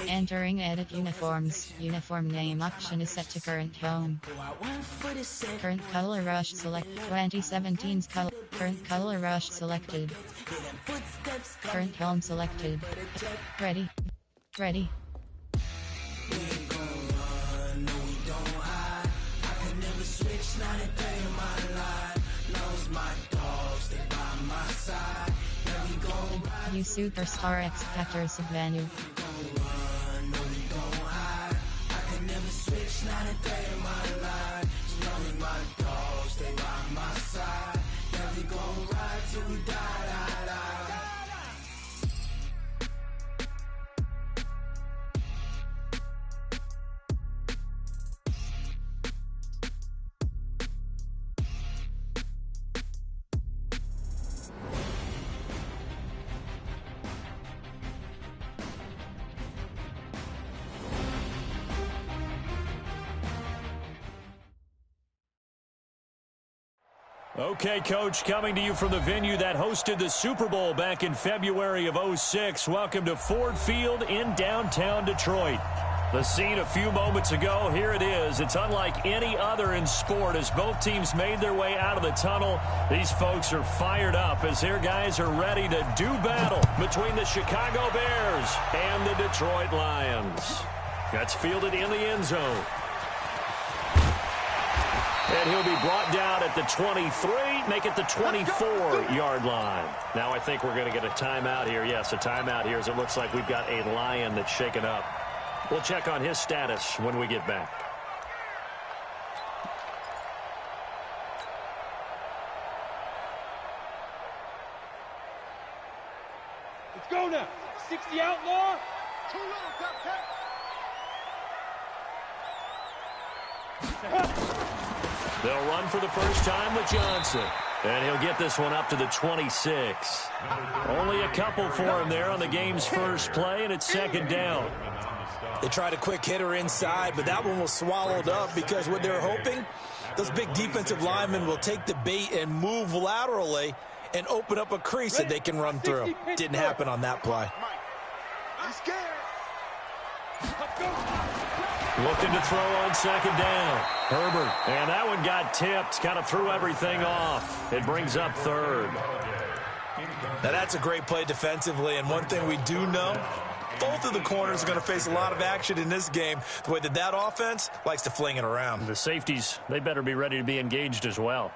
Entering edit uniforms. Uniform name option is set to current home. Current color rush select 2017's color. Current color rush selected. Current home selected. Ready. Ready. You superstar X Factors of venue. Okay, Coach, coming to you from the venue that hosted the Super Bowl back in February of '06. Welcome to Ford Field in downtown Detroit. The scene a few moments ago, here it is. It's unlike any other in sport as both teams made their way out of the tunnel. These folks are fired up as their guys are ready to do battle between the Chicago Bears and the Detroit Lions. That's fielded in the end zone. And he'll be brought down at the 23, make it the 24-yard line. Now I think we're going to get a timeout here. Yes, a timeout here as it looks like we've got a Lion that's shaken up. We'll check on his status when we get back. Let's go now. 60 outlaw. Too low, They'll run for the first time with Johnson. And he'll get this one up to the 26. Only a couple for him there on the game's first play, and it's second down. They tried a quick hitter inside, but that one was swallowed up because what they're hoping, those big defensive linemen will take the bait and move laterally and open up a crease that they can run through. Didn't happen on that play. I'm scared. Let's go. Looking to throw on second down. Herbert. And that one got tipped. Kind of threw everything off. It brings up third. Now that's a great play defensively. And one thing we do know, both of the corners are going to face a lot of action in this game. The way that offense likes to fling it around. The safeties, they better be ready to be engaged as well.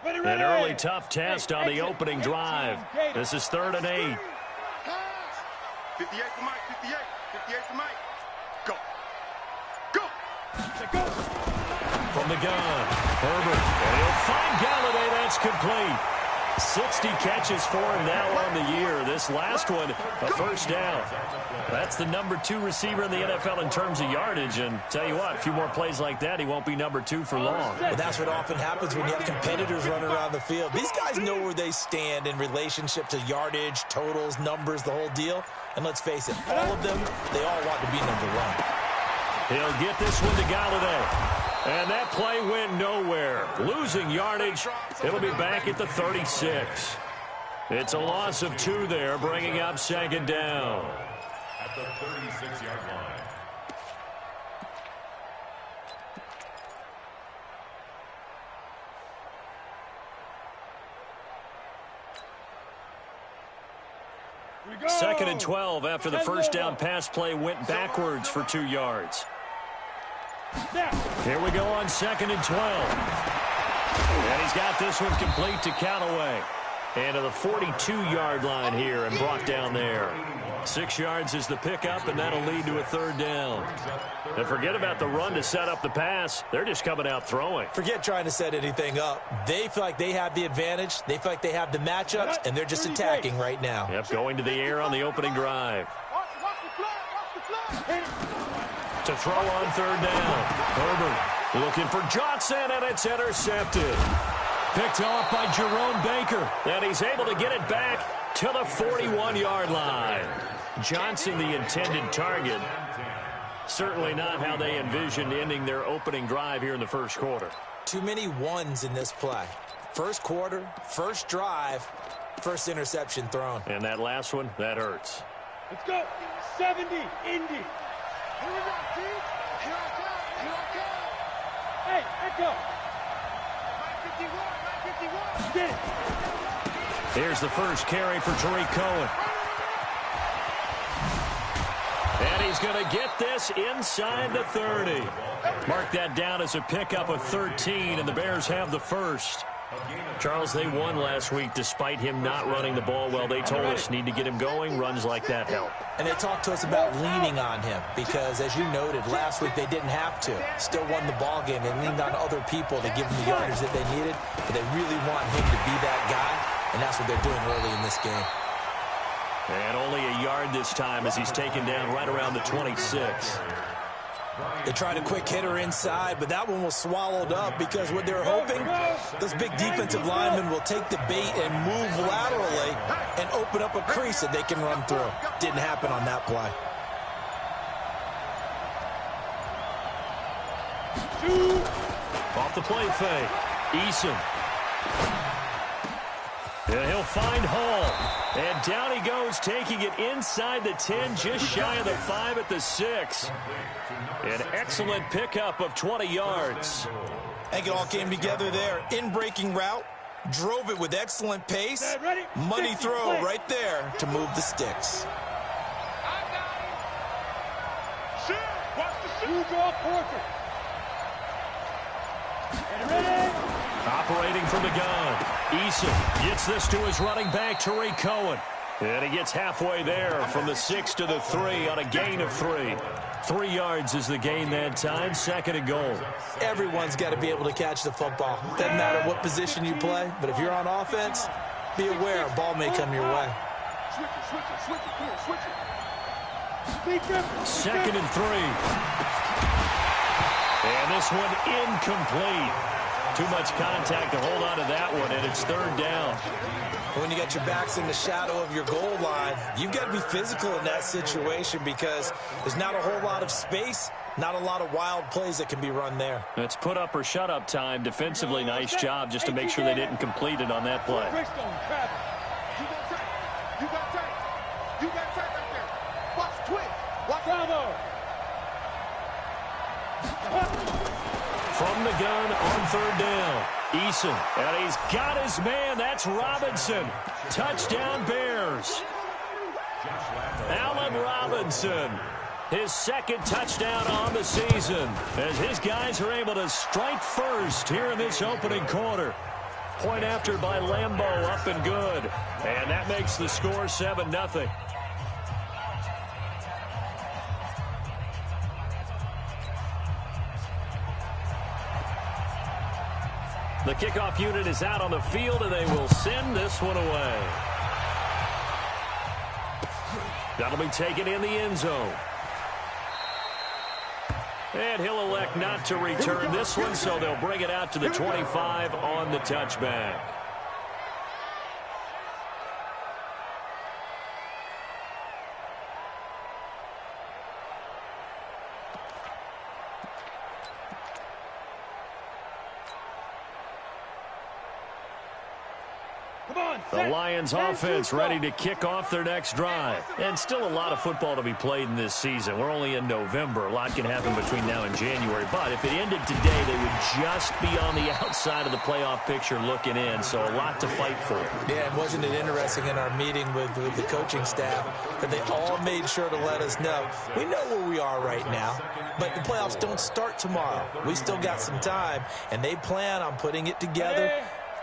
An early tough test on the opening drive. This is 3rd and 8. 58 for Mike, 58. 58 for Mike. Go. Go. Go. From the gun, Herbert. And he'll find Galladay. That's complete. 60 catches for him now on the year. This last one, a first down. That's the number 2 receiver in the NFL in terms of yardage. And tell you what, a few more plays like that, he won't be number 2 for long. Well, that's what often happens when you have competitors running around the field. These guys know where they stand in relationship to yardage, totals, numbers, the whole deal. And let's face it, all of them, they all want to be number 1. He'll get this one to Galladay. And that play went nowhere. Losing yardage. It'll be back at the 36. It's a loss of 2 there, bringing up second down. At the 36-yard line. Second and 12 after the first down pass play went backwards for 2 yards. Here we go on second and 12. And he's got this one complete to Callaway. And to the 42-yard line here and brought down there. 6 yards is the pickup, and that'll lead to a 3rd down. And forget about the run to set up the pass. They're just coming out throwing. Forget trying to set anything up. They feel like they have the advantage. They feel like they have the matchups, and they're just attacking right now. Yep, going to the air on the opening drive. To throw on 3rd down. Herbert looking for Johnson, and it's intercepted. Picked off by Jerome Baker. And he's able to get it back to the 41-yard line. Johnson, the intended target. Certainly not how they envisioned ending their opening drive here in the first quarter. Too many ones in this play. First quarter, first drive, first interception thrown. And that last one, that hurts. Let's go. 70, Indy. Here we go, team. Here I come. Here I come. Hey, let's go. 951, 951. Get it. Here's the first carry for Tariq Cohen. And he's going to get this inside the 30. Mark that down as a pickup of 13, and the Bears have the first. Charles, they won last week despite him not running the ball well. They told us need to get him going. Runs like that help. And they talked to us about leaning on him because, as you noted, last week they didn't have to. Still won the ball game. They leaned on other people to give them the yardage that they needed. But they really want him to be that guy, and that's what they're doing early in this game. And only a yard this time as he's taken down right around the 26. They tried a quick hitter inside, but that one was swallowed up because what they were hoping, those big defensive linemen will take the bait and move laterally and open up a crease that they can run through. Didn't happen on that play. Off the play fake. Eason. And he'll find Hall. And down he goes, taking it inside the 10, just shy of the 5 at the 6. An excellent pickup of 20 yards. I think it all came together there. In-breaking route, drove it with excellent pace. Money throw right there to move the sticks. Operating from the gun. Eason gets this to his running back, Tariq Cohen. And he gets halfway there from the 6 to the 3 on a gain of 3. 3 yards is the gain that time, 2nd and goal. Everyone's got to be able to catch the football. Doesn't matter what position you play, but if you're on offense, be aware a ball may come your way. Second and 3. And this one incomplete. Too much contact to hold on to that one, and it's 3rd down. When you got your backs in the shadow of your goal line, you've got to be physical in that situation because there's not a whole lot of space, not a lot of wild plays that can be run there. It's put up or shut up time. Defensively, nice job just to make sure they didn't complete it on that play. You got tight right there. Watch twitch. Watch Bravo. From the gun on 3rd down. Eason, and he's got his man. That's Robinson. Touchdown, Bears. Allen Robinson, his 2nd touchdown on the season, as his guys are able to strike first here in this opening quarter. Point after by Lambeau, up and good. And that makes the score 7-0. The kickoff unit is out on the field, and they will send this one away. That'll be taken in the end zone. And he'll elect not to return this one, so they'll bring it out to the 25 on the touchback. The Lions offense ready to kick off their next drive. And still a lot of football to be played in this season. We're only in November. A lot can happen between now and January. But if it ended today, they would just be on the outside of the playoff picture looking in. So a lot to fight for. Yeah, and wasn't it interesting in our meeting with the coaching staff that they all made sure to let us know. We know where we are right now, but the playoffs don't start tomorrow. We still got some time, and they plan on putting it together,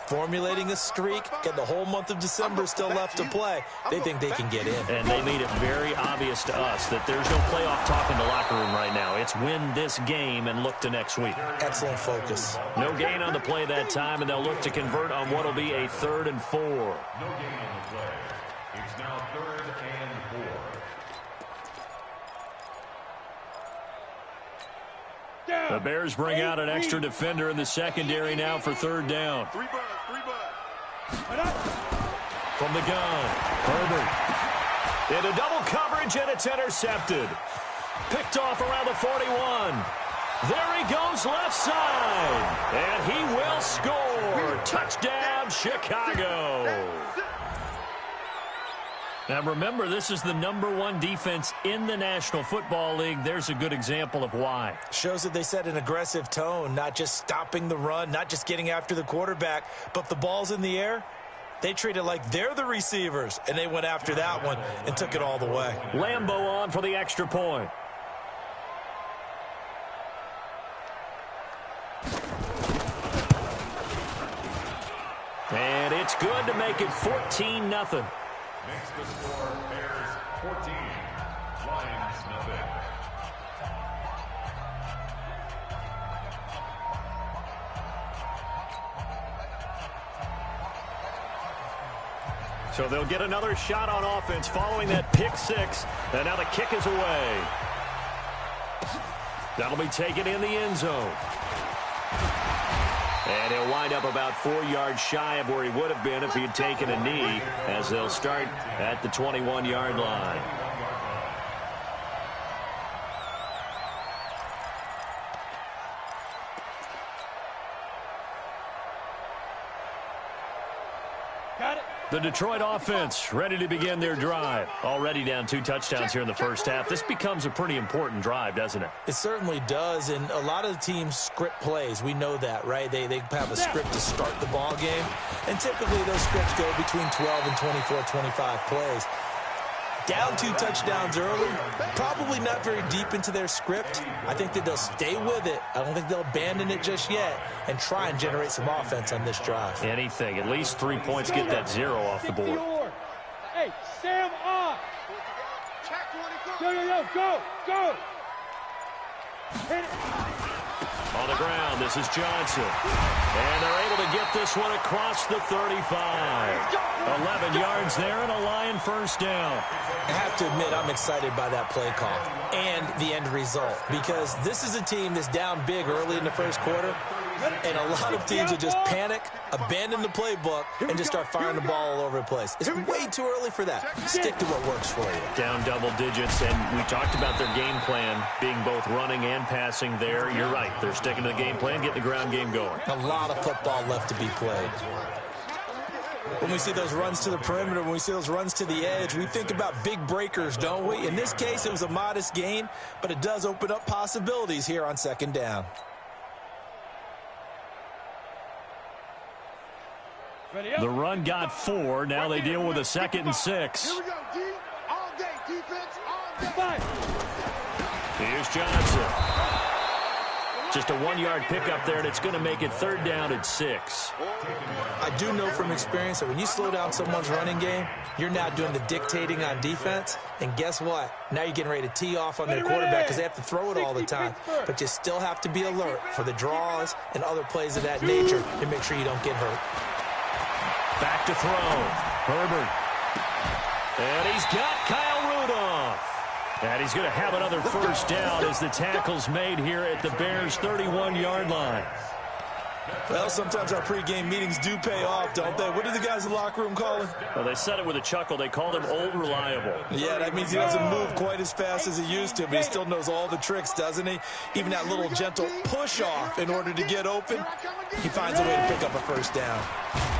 formulating a streak, got the whole month of December still left to play. They think they can get in. And they made it very obvious to us that there's no playoff talk in the locker room right now. It's win this game and look to next week. Excellent focus. No gain on the play that time, and they'll look to convert on what will be a 3rd and 4. No gain on the play. It's now 3rd and 4. The Bears bring out an extra defender in the secondary now for 3rd down. Three buds. From the gun, Herbert. Into double coverage, and it's intercepted. Picked off around the 41. There he goes left side. And he will score. Touchdown, Chicago. Now remember, this is the #1 defense in the National Football League. There's a good example of why. Shows that they set an aggressive tone, not just stopping the run, not just getting after the quarterback, but if the ball's in the air, they treat it like they're the receivers, and they went after that one and took it all the way. Lambeau on for the extra point. And it's good to make it 14-0. Makes the score Bears 14, Lions nothing. So they'll get another shot on offense following that pick six. And now the kick is away. That'll be taken in the end zone. And he'll wind up about 4 yards shy of where he would have been if he had taken a knee, as they'll start at the 21-yard line. The Detroit offense ready to begin their drive. Already down 2 touchdowns here in the first half. This becomes a pretty important drive, doesn't it? It certainly does, and a lot of the teams script plays. We know that, right? They have a script to start the ball game, and typically those scripts go between 12 and 24, 25 plays. Down 2 touchdowns early, probably not very deep into their script. I think that they'll stay with it. I don't think they'll abandon it just yet and try and generate some offense on this drive. Anything. At least 3 points, get that 0 off the board. Hey, Sam off. Go. Hit it. On the ground, this is Johnson. And they're able to get this one across the 35. 11 yards there and a Lion first down. I have to admit, I'm excited by that play call and the end result, because this is a team that's down big early in the first quarter, and a lot of teams will just panic, abandon the playbook, and just start firing the ball all over the place. It's way too early for that. Stick to what works for you. Down double digits, and we talked about their game plan being both running and passing there. You're right. They're sticking to the game plan, getting the ground game going. A lot of football left to be played. When we see those runs to the perimeter, when we see those runs to the edge, we think about big breakers, don't we? In this case, it was a modest gain, but it does open up possibilities here on second down. The run got 4. Now they deal with a 2nd and 6. Here we go, D. All day, defense, all day. Here's Johnson. Just a 1-yard pickup there, and it's going to make it 3rd down and 6. I do know from experience that when you slow down someone's running game, you're now doing the dictating on defense. And guess what? Now you're getting ready to tee off on their quarterback because they have to throw it all the time. But you still have to be alert for the draws and other plays of that nature to make sure you don't get hurt. Back to throw. Herbert. And he's got Kyle Rudolph. And he's going to have another first down as the tackle's made here at the Bears' 31-yard line. Well, sometimes our pregame meetings do pay off, don't they? What do the guys in the locker room call him? Well, they said it with a chuckle. They called him Old Reliable. Yeah, that means he doesn't move quite as fast as he used to, but he still knows all the tricks, doesn't he? Even that little gentle push-off in order to get open, he finds a way to pick up a first down.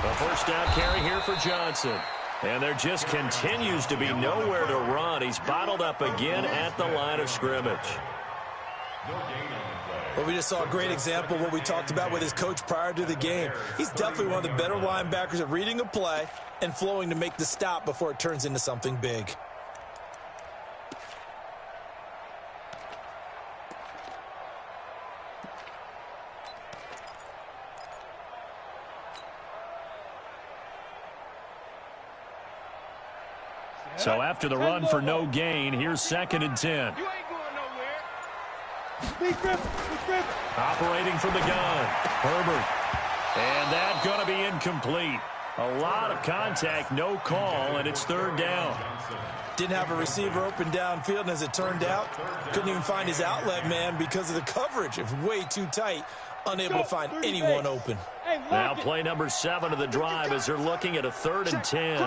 A first down carry here for Johnson. And there just continues to be nowhere to run. He's bottled up again at the line of scrimmage. Well, we just saw a great example of what we talked about with his coach prior to the game. He's definitely one of the better linebackers at reading a play and flowing to make the stop before it turns into something big. So after the run for no gain, here's 2nd and 10. You ain't going nowhere. Be gripping. Operating from the gun, Herbert. And that's going to be incomplete. A lot of contact, no call, and it's 3rd down. Didn't have a receiver open downfield, and as it turned out, couldn't even find his outlet man because of the coverage. It's way too tight, unable to find anyone open. Now play number 7 of the drive as they're looking at a 3rd and 10.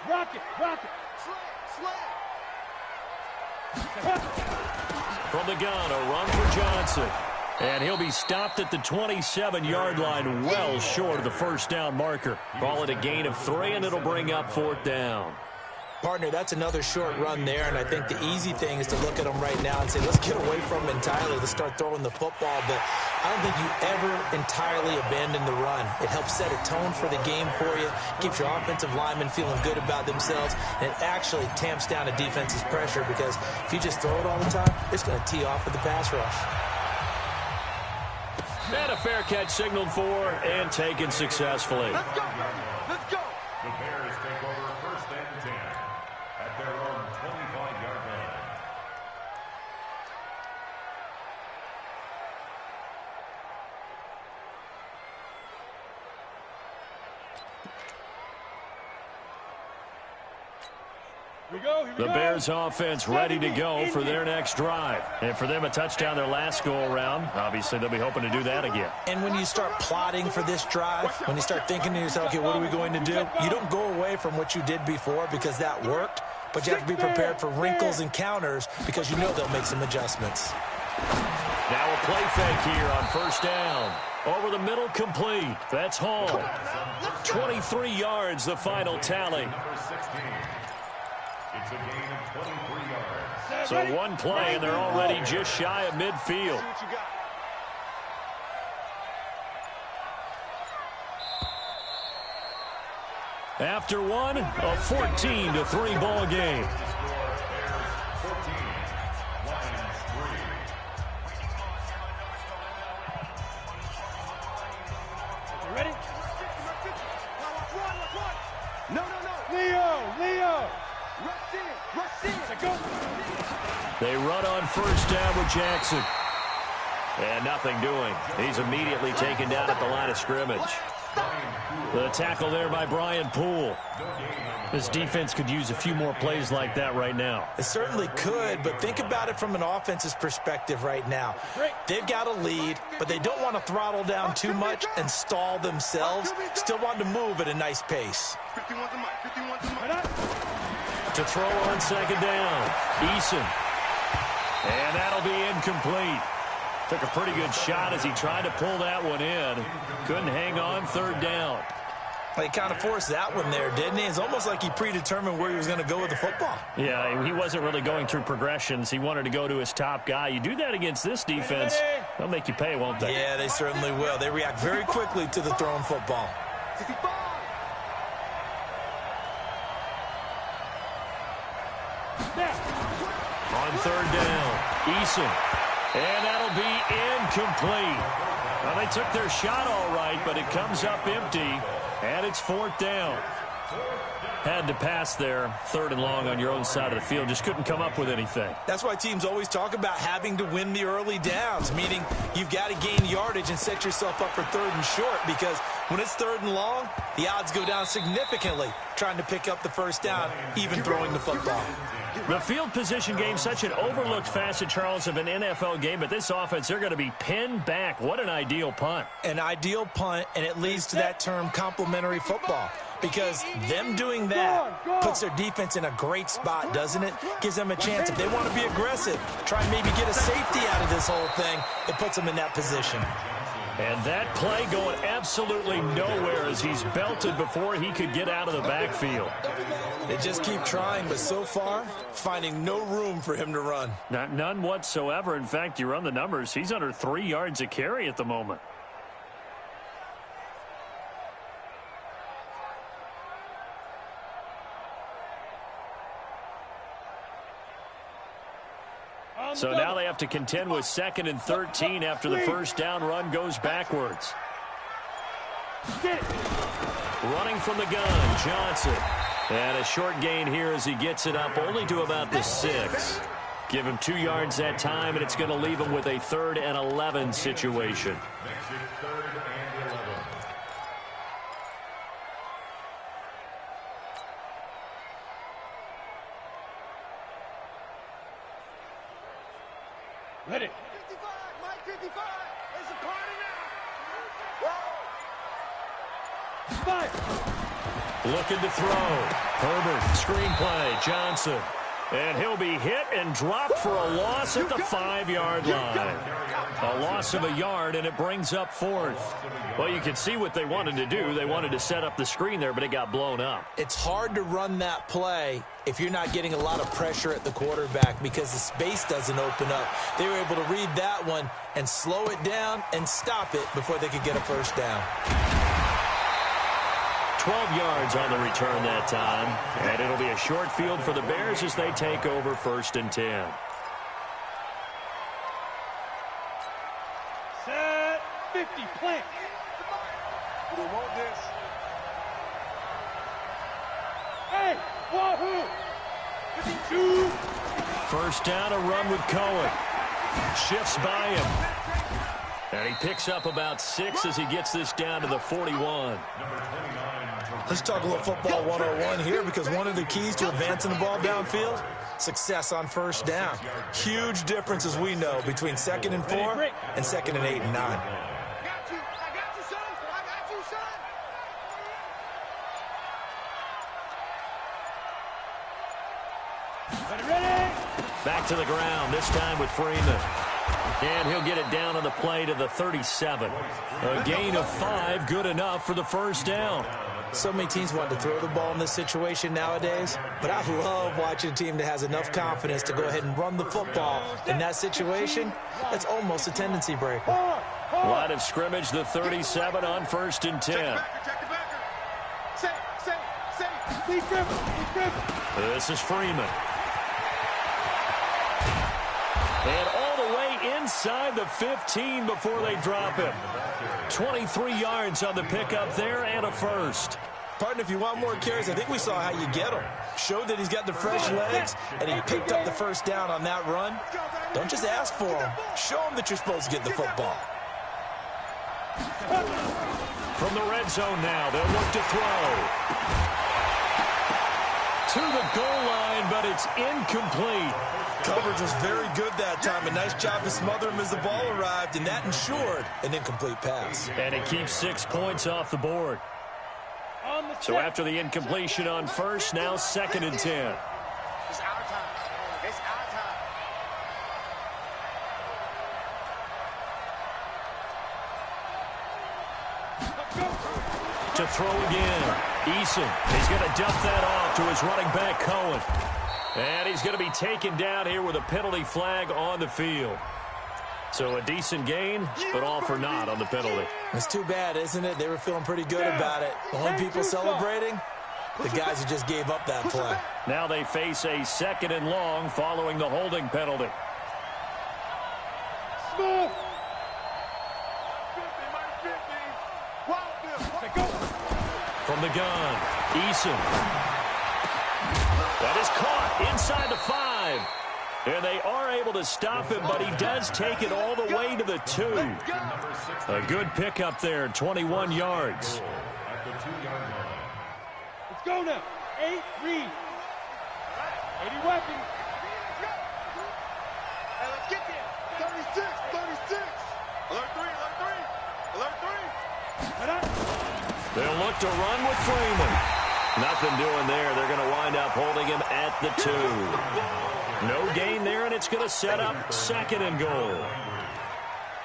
Rock it. From the gun, a run for Johnson. And he'll be stopped at the 27-yard line, well short of the first down marker. Call it a gain of 3, and it'll bring up 4th down. Partner, that's another short run there, and I think the easy thing is to look at them right now and say, let's get away from them entirely. Let's start throwing the football, but I don't think you ever entirely abandon the run. It helps set a tone for the game for you, keeps your offensive linemen feeling good about themselves, and it actually tamps down a defense's pressure because if you just throw it all the time, it's going to tee off with the pass rush. And a fair catch signaled for and taken successfully. Let's go. Let's go. The Bears take over 1st and 10 at their own 25-yard line. Here we go. Here we The go. Bears offense ready to go for their next drive. And for them, a touchdown their last go-around. Obviously, they'll be hoping to do that again. And when you start plotting for this drive, when you start thinking to yourself, okay, what are we going to do? You don't go away from what you did before because that worked, but you have to be prepared for wrinkles and counters because you know they'll make some adjustments. Now a play fake here on 1st down. Over the middle, complete. That's Hall. 23 yards, the final tally. Number 16. It's a gain of 23 yards. So one play, and they're already just shy of midfield. See what you got. After one, a 14-3 ball game. Bears 14, Lions 3. You ready? No. Leo. Rush in. Go. They run on 1st down with Jackson. And nothing doing. He's immediately taken down at the line of scrimmage. The tackle there by Brian Poole. This defense could use a few more plays like that right now. It certainly could, but think about it from an offense's perspective right now. They've got a lead, but they don't want to throttle down too much and stall themselves. Still want to move at a nice pace. 51's the mic. To throw on 2nd down, Eason. And that'll be incomplete. Took a pretty good shot as he tried to pull that one in. Couldn't hang on 3rd down. He kind of forced that one there, didn't he? It's almost like he predetermined where he was going to go with the football. Yeah, he wasn't really going through progressions. He wanted to go to his top guy. You do that against this defense, they'll make you pay, won't they? Yeah, they certainly will. They react very quickly to the thrown football. 65. On 3rd down, Eason. And that'll be incomplete. Well, they took their shot all right, but it comes up empty, and it's 4th down. Had to pass there, 3rd and long on your own side of the field. Just couldn't come up with anything. That's why teams always talk about having to win the early downs, meaning you've got to gain yardage and set yourself up for 3rd and short, because when it's 3rd and long, the odds go down significantly trying to pick up the 1st down, even throwing the football. The field position game, such an overlooked facet, Charles, of an NFL game, but this offense, they're going to be pinned back. What an ideal punt. An ideal punt, and it leads to that term complementary football, because them doing that puts their defense in a great spot, doesn't it? Gives them a chance. If they want to be aggressive, try and maybe get a safety out of this whole thing, it puts them in that position. And that play going absolutely nowhere as he's belted before he could get out of the backfield. They just keep trying, but so far, finding no room for him to run. None whatsoever. In fact, you run the numbers, he's under 3 yards a carry at the moment. So now they have to contend with 2nd and 13 after the 1st down run goes backwards. Running from the gun, Johnson. And a short gain here as he gets it up only to about the 6. Give him 2 yards that time, and it's going to leave him with a 3rd and 11 situation. Makes it 3rd and 11. Ready. 55, Mike 55. It's a party now. Fire. Looking to throw. Herbert, screenplay, Johnson. And he'll be hit and dropped for a loss at the 5-yard line. A loss of a yard, and it brings up 4th. Well, you can see what they wanted to do. They wanted to set up the screen there, but it got blown up. It's hard to run that play if you're not getting a lot of pressure at the quarterback because the space doesn't open up. They were able to read that one and slow it down and stop it before they could get a first down. 12 yards on the return that time. And it'll be a short field for the Bears as they take over 1st and 10. Set 50, plant. We want this. Hey, wahoo! 52. First down, a run with Cohen. Shifts by him. And he picks up about 6 as he gets this down to the 41. Let's talk a little football 101 here because one of the keys to advancing the ball downfield, success on first down. Huge difference, as we know, between 2nd and 4 and 2nd and 8 and 9. I got you, son. I got you, son. Ready? Back to the ground, this time with Freeman. And he'll get it down on the play to the 37. A gain of 5, good enough for the first down. So many teams want to throw the ball in this situation nowadays, but I love watching a team that has enough confidence to go ahead and run the football. In that situation, that's almost a tendency breaker. Line of scrimmage, the 37 on 1st and 10. Check the backer. Say. Lee Griffin. This is Freeman. And all the way inside the 15 before they drop him. 23 yards on the pickup there and a first. Partner, if you want more carries, I think we saw how you get him. Showed that he's got the fresh legs, and he picked up the first down on that run. Don't just ask for him. Show him that you're supposed to get the football. From the red zone now, they'll look to throw. To the goal line, but it's incomplete. Coverage was very good that time. A nice job to smother him as the ball arrived, and that ensured an incomplete pass. And it keeps 6 points off the board. So after the incompletion on first, now 2nd and 10. It's our time. It's our time. To throw again. Eason, he's going to dump that off to his running back, Cohen. And he's going to be taken down here with a penalty flag on the field. So a decent gain, but all for naught on the penalty. It's too bad, isn't it? They were feeling pretty good about it. The only people celebrating, the guys who just gave up that play. Now they face a 2nd and long following the holding penalty. Smooth. 50, From the gun, Eason. That is caught inside the 5. And they are able to stop him, but he does take it all the way to the 2. A good pickup there, 21 yards. Let's go now. 8, read. 80 weapons. Hey, let's get there. 36. Alert 3. They'll look to run with Freeman. Nothing doing there. They're going to wind up holding him at the 2. No gain there, and it's going to set up 2nd and goal.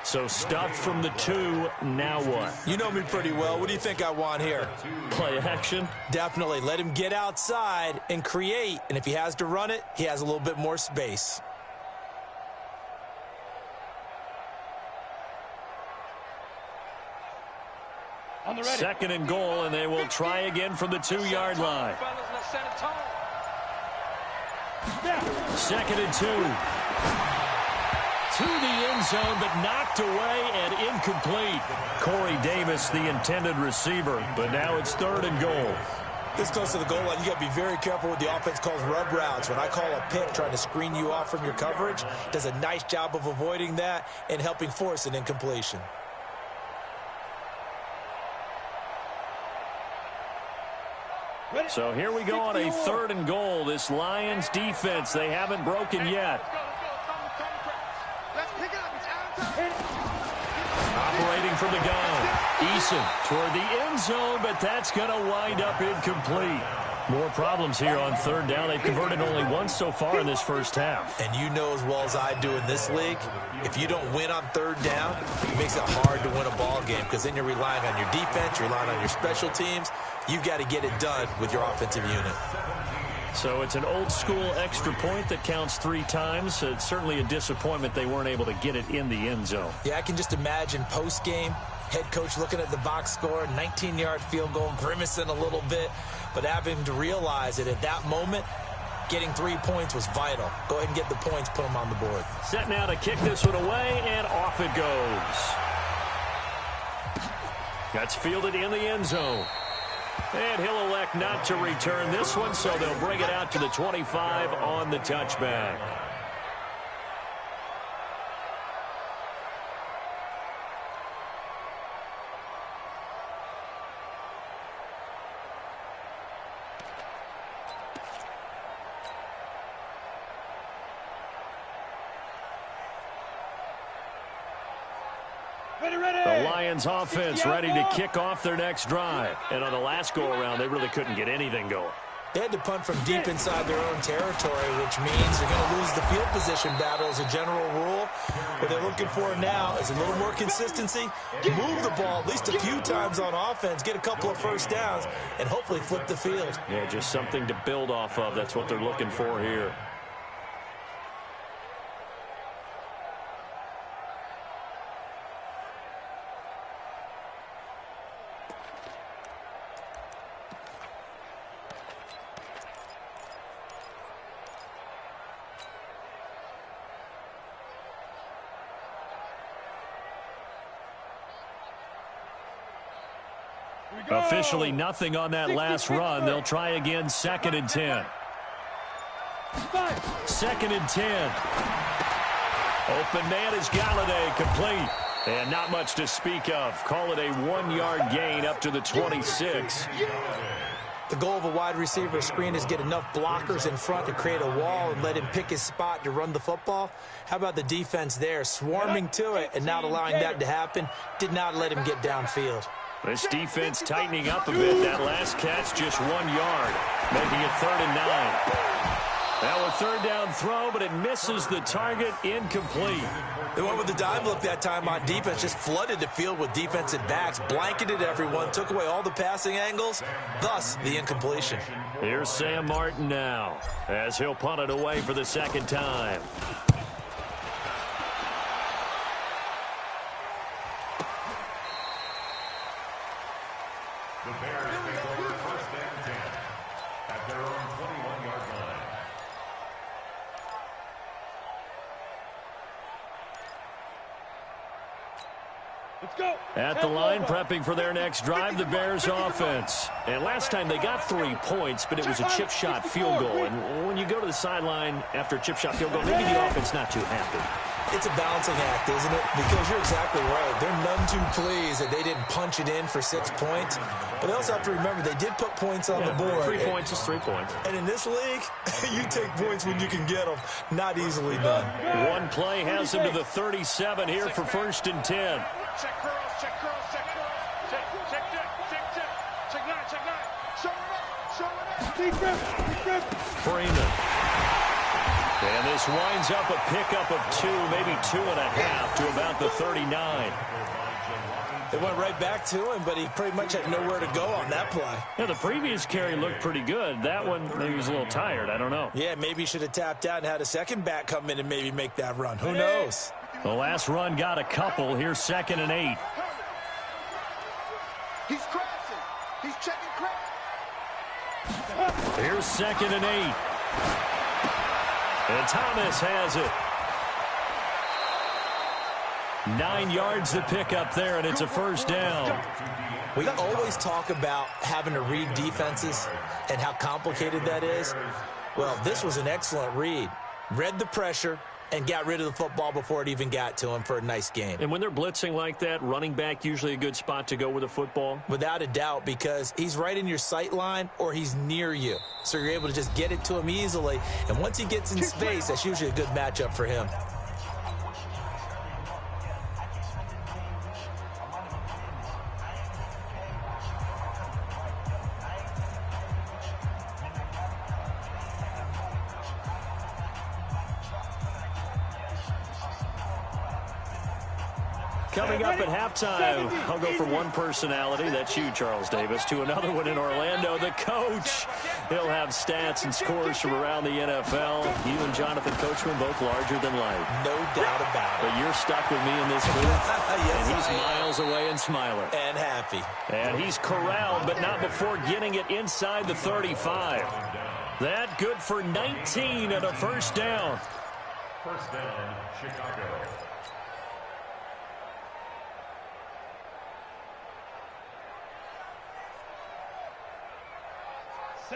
So stuffed from the 2, now what? You know me pretty well. What do you think I want here? Play action? Definitely. Let him get outside and create, and if he has to run it, he has a little bit more space. On the ready. 2nd and goal, and they will try again from the 2-yard line. 2nd and 2. To the end zone, but knocked away and incomplete. Corey Davis, the intended receiver, but now it's 3rd and goal. This close to the goal line, you got to be very careful what the offense calls rub routes. When I call a pick trying to screen you off from your coverage, does a nice job of avoiding that and helping force an incompletion. So here we go on a 3rd and goal. This Lions defense, they haven't broken yet. Let's pick it up. It's our time. Operating from the gun. Eason toward the end zone, but that's going to wind up incomplete. More problems here on third down. They've converted only once so far in this first half. And you know as well as I do in this league, if you don't win on third down, it makes it hard to win a ball game because then you're relying on your defense, you're relying on your special teams. You've got to get it done with your offensive unit. So it's an old-school extra point that counts 3 times. It's certainly a disappointment they weren't able to get it in the end zone. Yeah, I can just imagine post-game, head coach looking at the box score, 19-yard field goal, grimacing a little bit, but having to realize that at that moment, getting 3 points was vital. Go ahead and get the points, put them on the board. Set now to kick this one away, and off it goes. That's fielded in the end zone. And he'll elect not to return this one, so they'll bring it out to the 25 on the touchback. The Lions offense ready to kick off their next drive. And on the last go-around, they really couldn't get anything going. They had to punt from deep inside their own territory, which means they're going to lose the field position battle as a general rule. What they're looking for now is a little more consistency, move the ball at least a few times on offense, get a couple of first downs, and hopefully flip the field. Yeah, just something to build off of. That's what they're looking for here. Officially nothing on that last run. They'll try again, 2nd and 10. 2nd and 10. Open man is Galladay, complete. And not much to speak of. Call it a 1-yard gain up to the 26. The goal of a wide receiver screen is get enough blockers in front to create a wall and let him pick his spot to run the football. How about the defense there, swarming to it and not allowing that to happen? Did not let him get downfield. This defense tightening up a bit. That last catch just 1 yard, making it 3rd and 9. Now a 3rd down throw, but it misses the target, incomplete. They went with the dime look that time on defense, just flooded the field with defensive backs, blanketed everyone, took away all the passing angles, thus the incompletion. Here's Sam Martin now, as he'll punt it away for the 2nd time. The Bears take over 1st and 10 at their own 21-yard line. Let's go. At the line, prepping for their next drive, the Bears offense. And last time they got 3 points, but it was a chip shot field goal. And when you go to the sideline after a chip shot field goal, maybe the offense not too happy. It's a balancing act, isn't it? Because you're exactly right. They're none too pleased that they didn't punch it in for 6 points. But they also have to remember they did put points on the board. 3 points is 3 points. And in this league, you take points when you can get them. Not easily done. One play has them to the 37 here for 1st and 10. Check curls, check curls, check curls. Check 9, check 9. Show it up. Deep grip. Freeman. And this winds up a pickup of 2, maybe 2.5 to about the 39. They went right back to him, but he pretty much had nowhere to go on that play. Yeah, the previous carry looked pretty good. That one, maybe he was a little tired. I don't know. Yeah, maybe he should have tapped out and had a second back come in and maybe make that run. Who knows? The last run got a couple. Here's 2nd and 8. He's crossing. He's checking crack. Here's 2nd and 8. And Thomas has it. 9 yards to pick up there, and it's a 1st down. We always talk about having to read defenses and how complicated that is. Well, this was an excellent read. Read the pressure and got rid of the football before it even got to him for a nice game. And when they're blitzing like that, running back usually a good spot to go with the football? Without a doubt, because he's right in your sight line or he's near you. So you're able to just get it to him easily. And once he gets in space, that's usually a good matchup for him. Coming up at halftime, I'll go from one personality, that's you, Charles Davis, to another one in Orlando, the coach. He'll have stats and scores from around the NFL. You and Jonathan Coachman both larger than life. No doubt about it. But you're stuck with me in this booth. Yes, and he's miles away and smiling. And happy. And he's corralled, but not before getting it inside the 35. That good for 19 and a first down. First down, Chicago.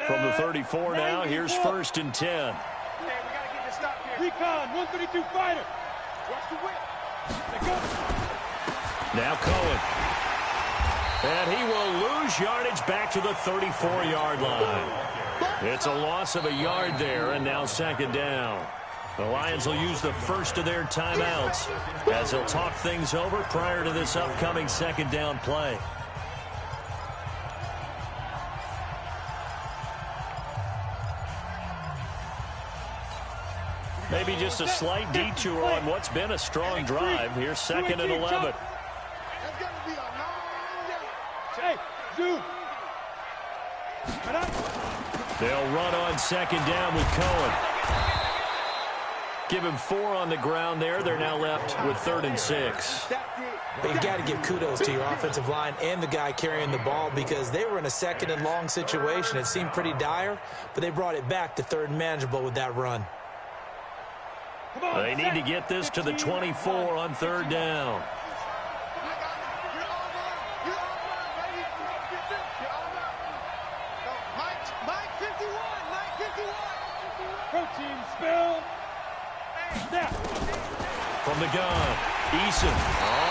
From the 34 now, here's first and 10. Man, we gotta get this stop here. Recon, 132 fighter. Watch the whip. They go. Now Cohen. And he will lose yardage back to the 34-yard line. It's a loss of a yard there, and now second down. The Lions will use the first of their timeouts as they'll talk things over prior to this upcoming second down play. Maybe just a slight detour on what's been a strong drive. Here's second and 11. That's gonna be a long day. Hey, zoom. They'll run on second down with Cohen. Give him 4 on the ground there. They're now left with 3rd and 6. But you got to give kudos to your offensive line and the guy carrying the ball because they were in a second and long situation. It seemed pretty dire, but they brought it back to 3rd and manageable with that run. They need to get this to the 24 on 3rd down. Protein spill. Snap. From the gun, Eason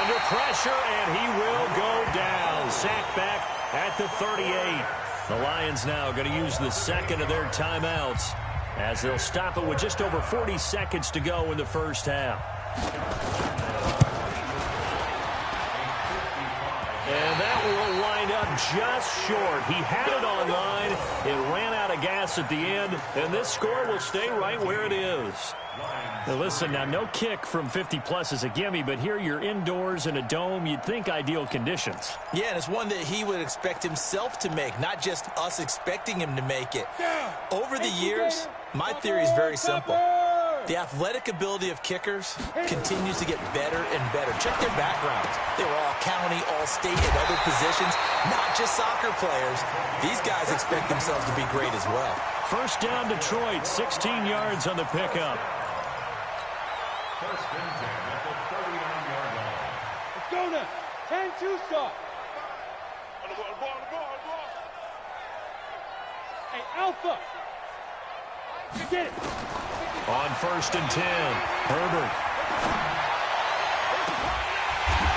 under pressure, and he will go down. Sacked back at the 38. The Lions now going to use the second of their timeouts as they'll stop it with just over 40 seconds to go in the first half. And that will wind up just short. He had it on line. It ran out of gas at the end, and this score will stay right where it is. Now listen, now no kick from 50-plus is a gimme, but here you're indoors in a dome. You'd think ideal conditions. Yeah, and it's one that he would expect himself to make, not just us expecting him to make it. Over the years, my theory is very simple. The athletic ability of kickers continues to get better and better. Check their backgrounds. They were all county, all state, and other positions, not just soccer players. These guys expect themselves to be great as well. First down, Detroit, 16 yards on the pickup. First and 10 at the 39-yard line. Let's go now. 10-2 stop. Hey, Alpha. Get it. On first and 10, Herbert.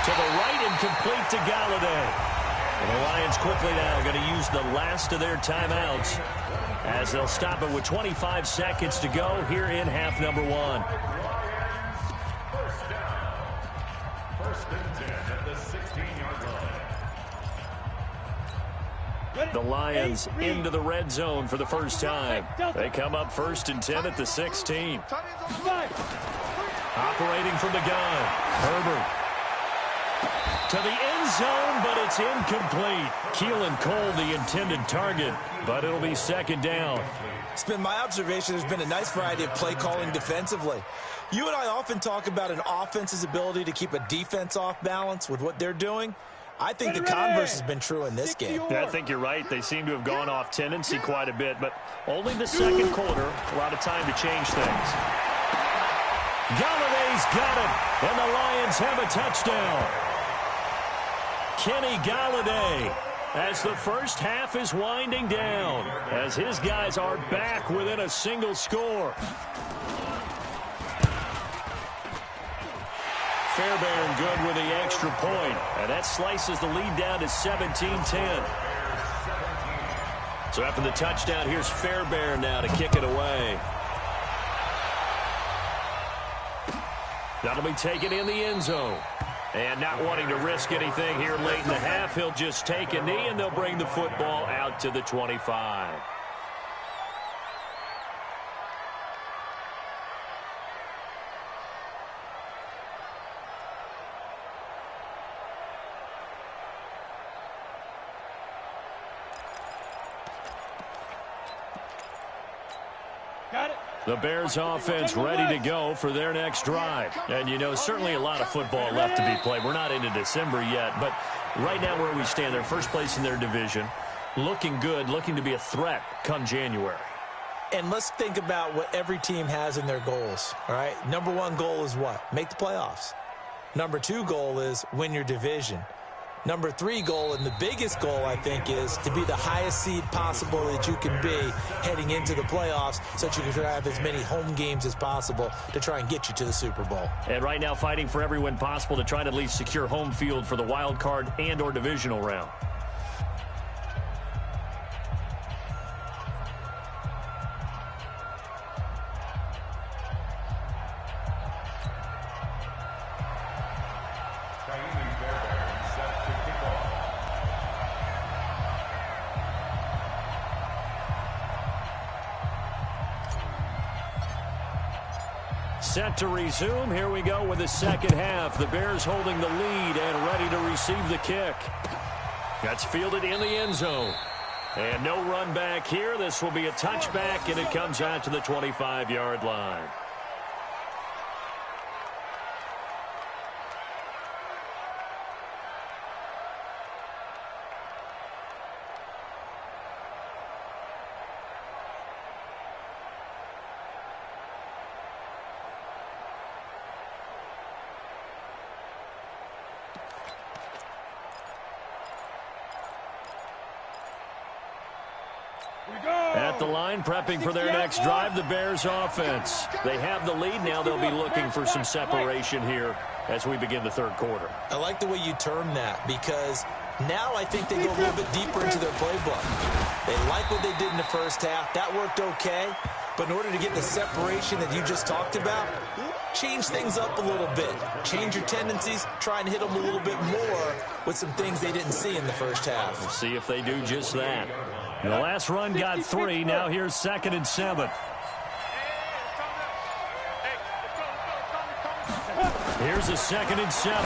To the right and complete to Galladay. And the Lions quickly now going to use the last of their timeouts as they'll stop it with 25 seconds to go here in half number 1. First down. First and 10 at the 16-yard line. The Lions into the red zone for the first time. They come up first and 10 at the 16. Operating from the gun, Herbert. To the end zone, but it's incomplete. Keelan Cole, the intended target, but it'll be second down. It's been my observation there's been a nice variety of play calling defensively. You and I often talk about an offense's ability to keep a defense off balance with what they're doing. I think the converse has been true in this game. Yeah, I think you're right. They seem to have gone off tendency quite a bit, but only the second quarter, a lot of time to change things. Galladay's got it, and the Lions have a touchdown. Kenny Galladay, as the first half is winding down, as his guys are back within a single score. Fairbairn good with the extra point, and that slices the lead down to 17-10. So after the touchdown, here's Fairbairn now to kick it away. That'll be taken in the end zone. And not wanting to risk anything here late in the half, he'll just take a knee, and they'll bring the football out to the 25. Got it. The Bears offense ready to go for their next drive. And, you know, certainly a lot of football left to be played. We're not into December yet, but right now where we stand, they're first place in their division, looking good, looking to be a threat come January. And let's think about what every team has in their goals, all right? Number one goal is what? Make the playoffs. Number two goal is win your division. Number three goal, and the biggest goal, I think, is to be the highest seed possible that you can be heading into the playoffs so that you can have as many home games as possible to try and get you to the Super Bowl. And right now fighting for every win possible to try to at least secure home field for the wild card and or divisional round. Set to resume. Here we go with the second half. The Bears holding the lead and ready to receive the kick. That's fielded in the end zone. And no run back here. This will be a touchback, and it comes out to the 25-yard line. At the line, prepping for their next drive, the Bears offense. They have the lead. Now they'll be looking for some separation here as we begin the third quarter. I like the way you term that, because now I think they go a little bit deeper into their playbook. They like what they did in the first half. That worked okay. But in order to get the separation that you just talked about, change things up a little bit. Change your tendencies. Try and hit them a little bit more with some things they didn't see in the first half. We'll see if they do just that. The last run got 3. Now here's 2nd and 7. Here's a 2nd and 7.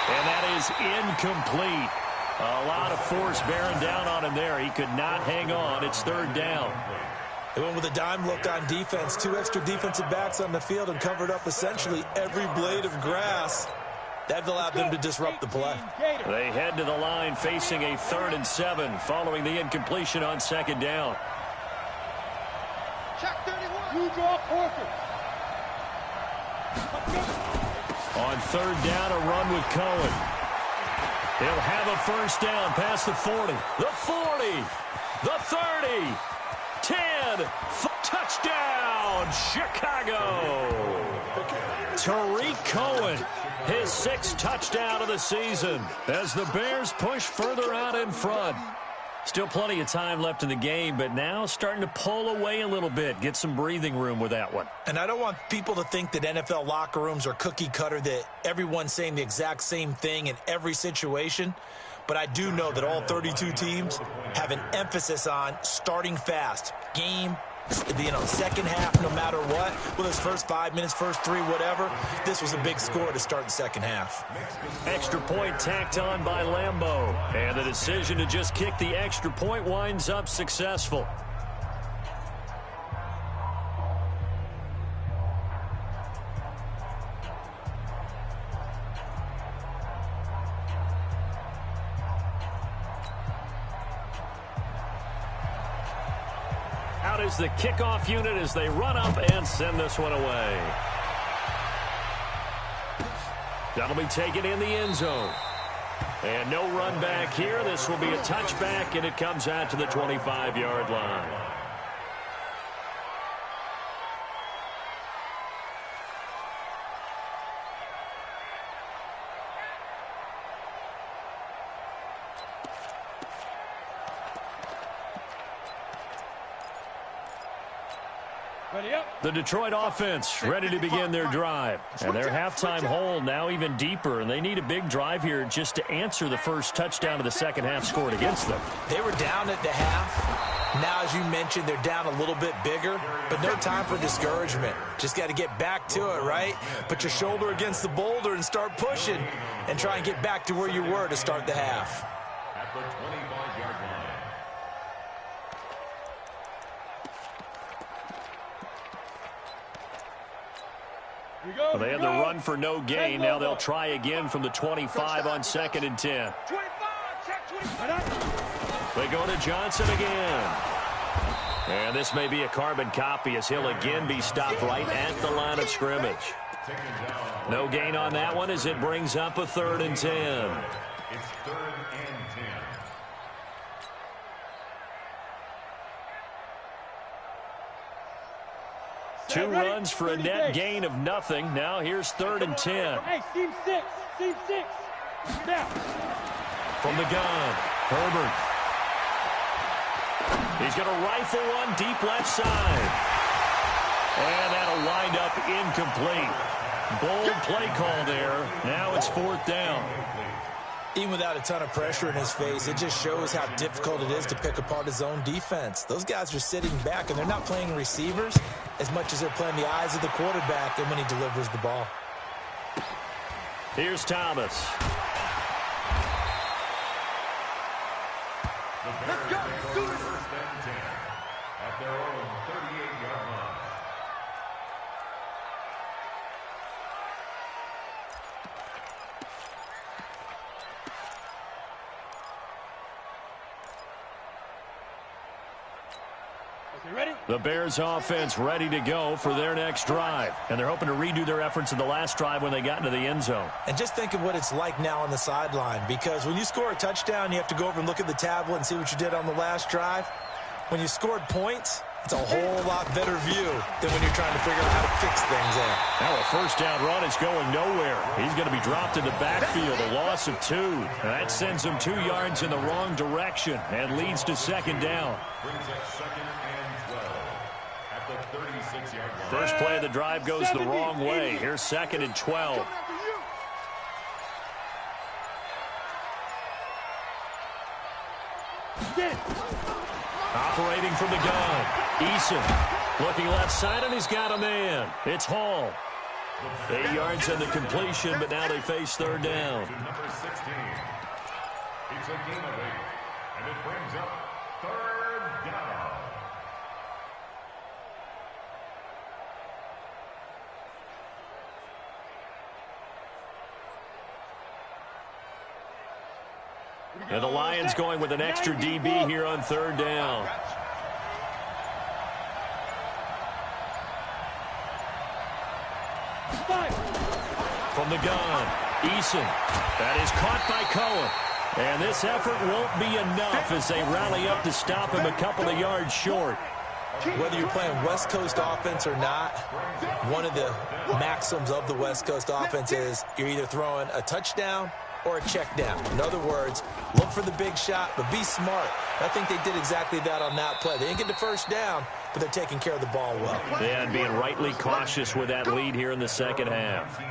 And that is incomplete. A lot of force bearing down on him there. He could not hang on. It's 3rd down. They went with a dime look on defense. 2 extra defensive backs on the field and covered up essentially every blade of grass. That allowed them to disrupt the play. They head to the line facing a 3rd and 7 following the incompletion on 2nd down. Check 31. You draw Parker. On 3rd down, a run with Cohen. He'll have a first down past the 40. The 40. The 30. 10. Touchdown, Chicago. Tariq Cohen, his 6th touchdown of the season as the Bears push further out in front. Still plenty of time left in the game, but now starting to pull away a little bit, get some breathing room with that one. And I don't want people to think that NFL locker rooms are cookie cutter, that everyone's saying the exact same thing in every situation. But I do know that all 32 teams have an emphasis on starting fast. Game, second half, no matter what. Well, his first 5 minutes, first 3, whatever. This was a big score to start the second half. Extra point tacked on by Lambeau. And the decision to just kick the extra point winds up successful. Out is the kickoff unit as they run up and send this one away. That'll be taken in the end zone. And no run back here. This will be a touchback, and it comes out to the 25-yard line. The Detroit offense ready to begin their drive. And their halftime hole now even deeper, and they need a big drive here just to answer the first touchdown of the second half scored against them. They were down at the half. Now, as you mentioned, they're down a little bit bigger, but no time for discouragement. Just got to get back to it, right? Put your shoulder against the boulder and start pushing and try and get back to where you were to start the half. At the 25-yard line. Well, they had the run for no gain. Now they'll try again from the 25 on 2nd and 10. 25, They go to Johnson again. And this may be a carbon copy as he'll again be stopped right at the line of scrimmage. No gain on that one as it brings up a 3rd and 10. It's 3rd and 10. Two runs for a net gain of nothing. Now here's 3rd and 10. Hey, seam 6. Now. From the gun, Herbert. He's going to rifle one deep left side. And that'll wind up incomplete. Bold play call there. Now it's 4th down. Even without a ton of pressure in his face, it just shows how difficult it is to pick apart his own defense. Those guys are sitting back, and they're not playing receivers as much as they're playing the eyes of the quarterback and when he delivers the ball. Here's Thomas. Let's go. Do it. 1st and 10 at their own 38-yard line. Ready? The Bears offense ready to go for their next drive. And they're hoping to redo their efforts in the last drive when they got into the end zone. And just think of what it's like now on the sideline, because when you score a touchdown, you have to go over and look at the tablet and see what you did on the last drive. When you scored points, it's a whole lot better view than when you're trying to figure out how to fix things there. Now a 1st down run is going nowhere. He's going to be dropped in the backfield, a loss of 2. And that sends him 2 yards in the wrong direction and leads to 2nd down. Brings up 2nd and 12 at the 36-yard line. First play of the drive goes the wrong way. Here's 2nd and 12. Operating from the gun. Eason looking left side, and he's got a man. It's Hall. 8 yards on the completion, but now they face 3rd down. To number 16. It's a gain of 8, and it brings up 3rd down. And the Lions going with an extra DB here on 3rd down. From the gun, Eason. That is caught by Cohen. And this effort won't be enough as they rally up to stop him a couple of yards short. Whether you're playing West Coast offense or not, one of the maxims of the West Coast offense is you're either throwing a touchdown or a check down. In other words, look for the big shot, but be smart. I think they did exactly that on that play. They didn't get the 1st down, but they're taking care of the ball well. Yeah, and being rightly cautious with that lead here in the 2nd half.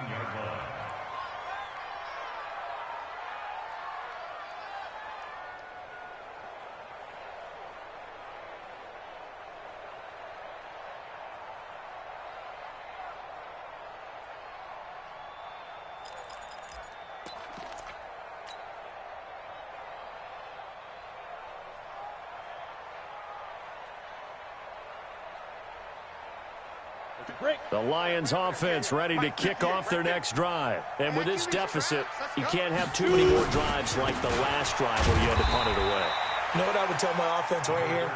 The Lions offense ready to kick off their next drive. And with this deficit, you can't have too many more drives like the last drive where you had to punt it away. You know what I would tell my offense right here?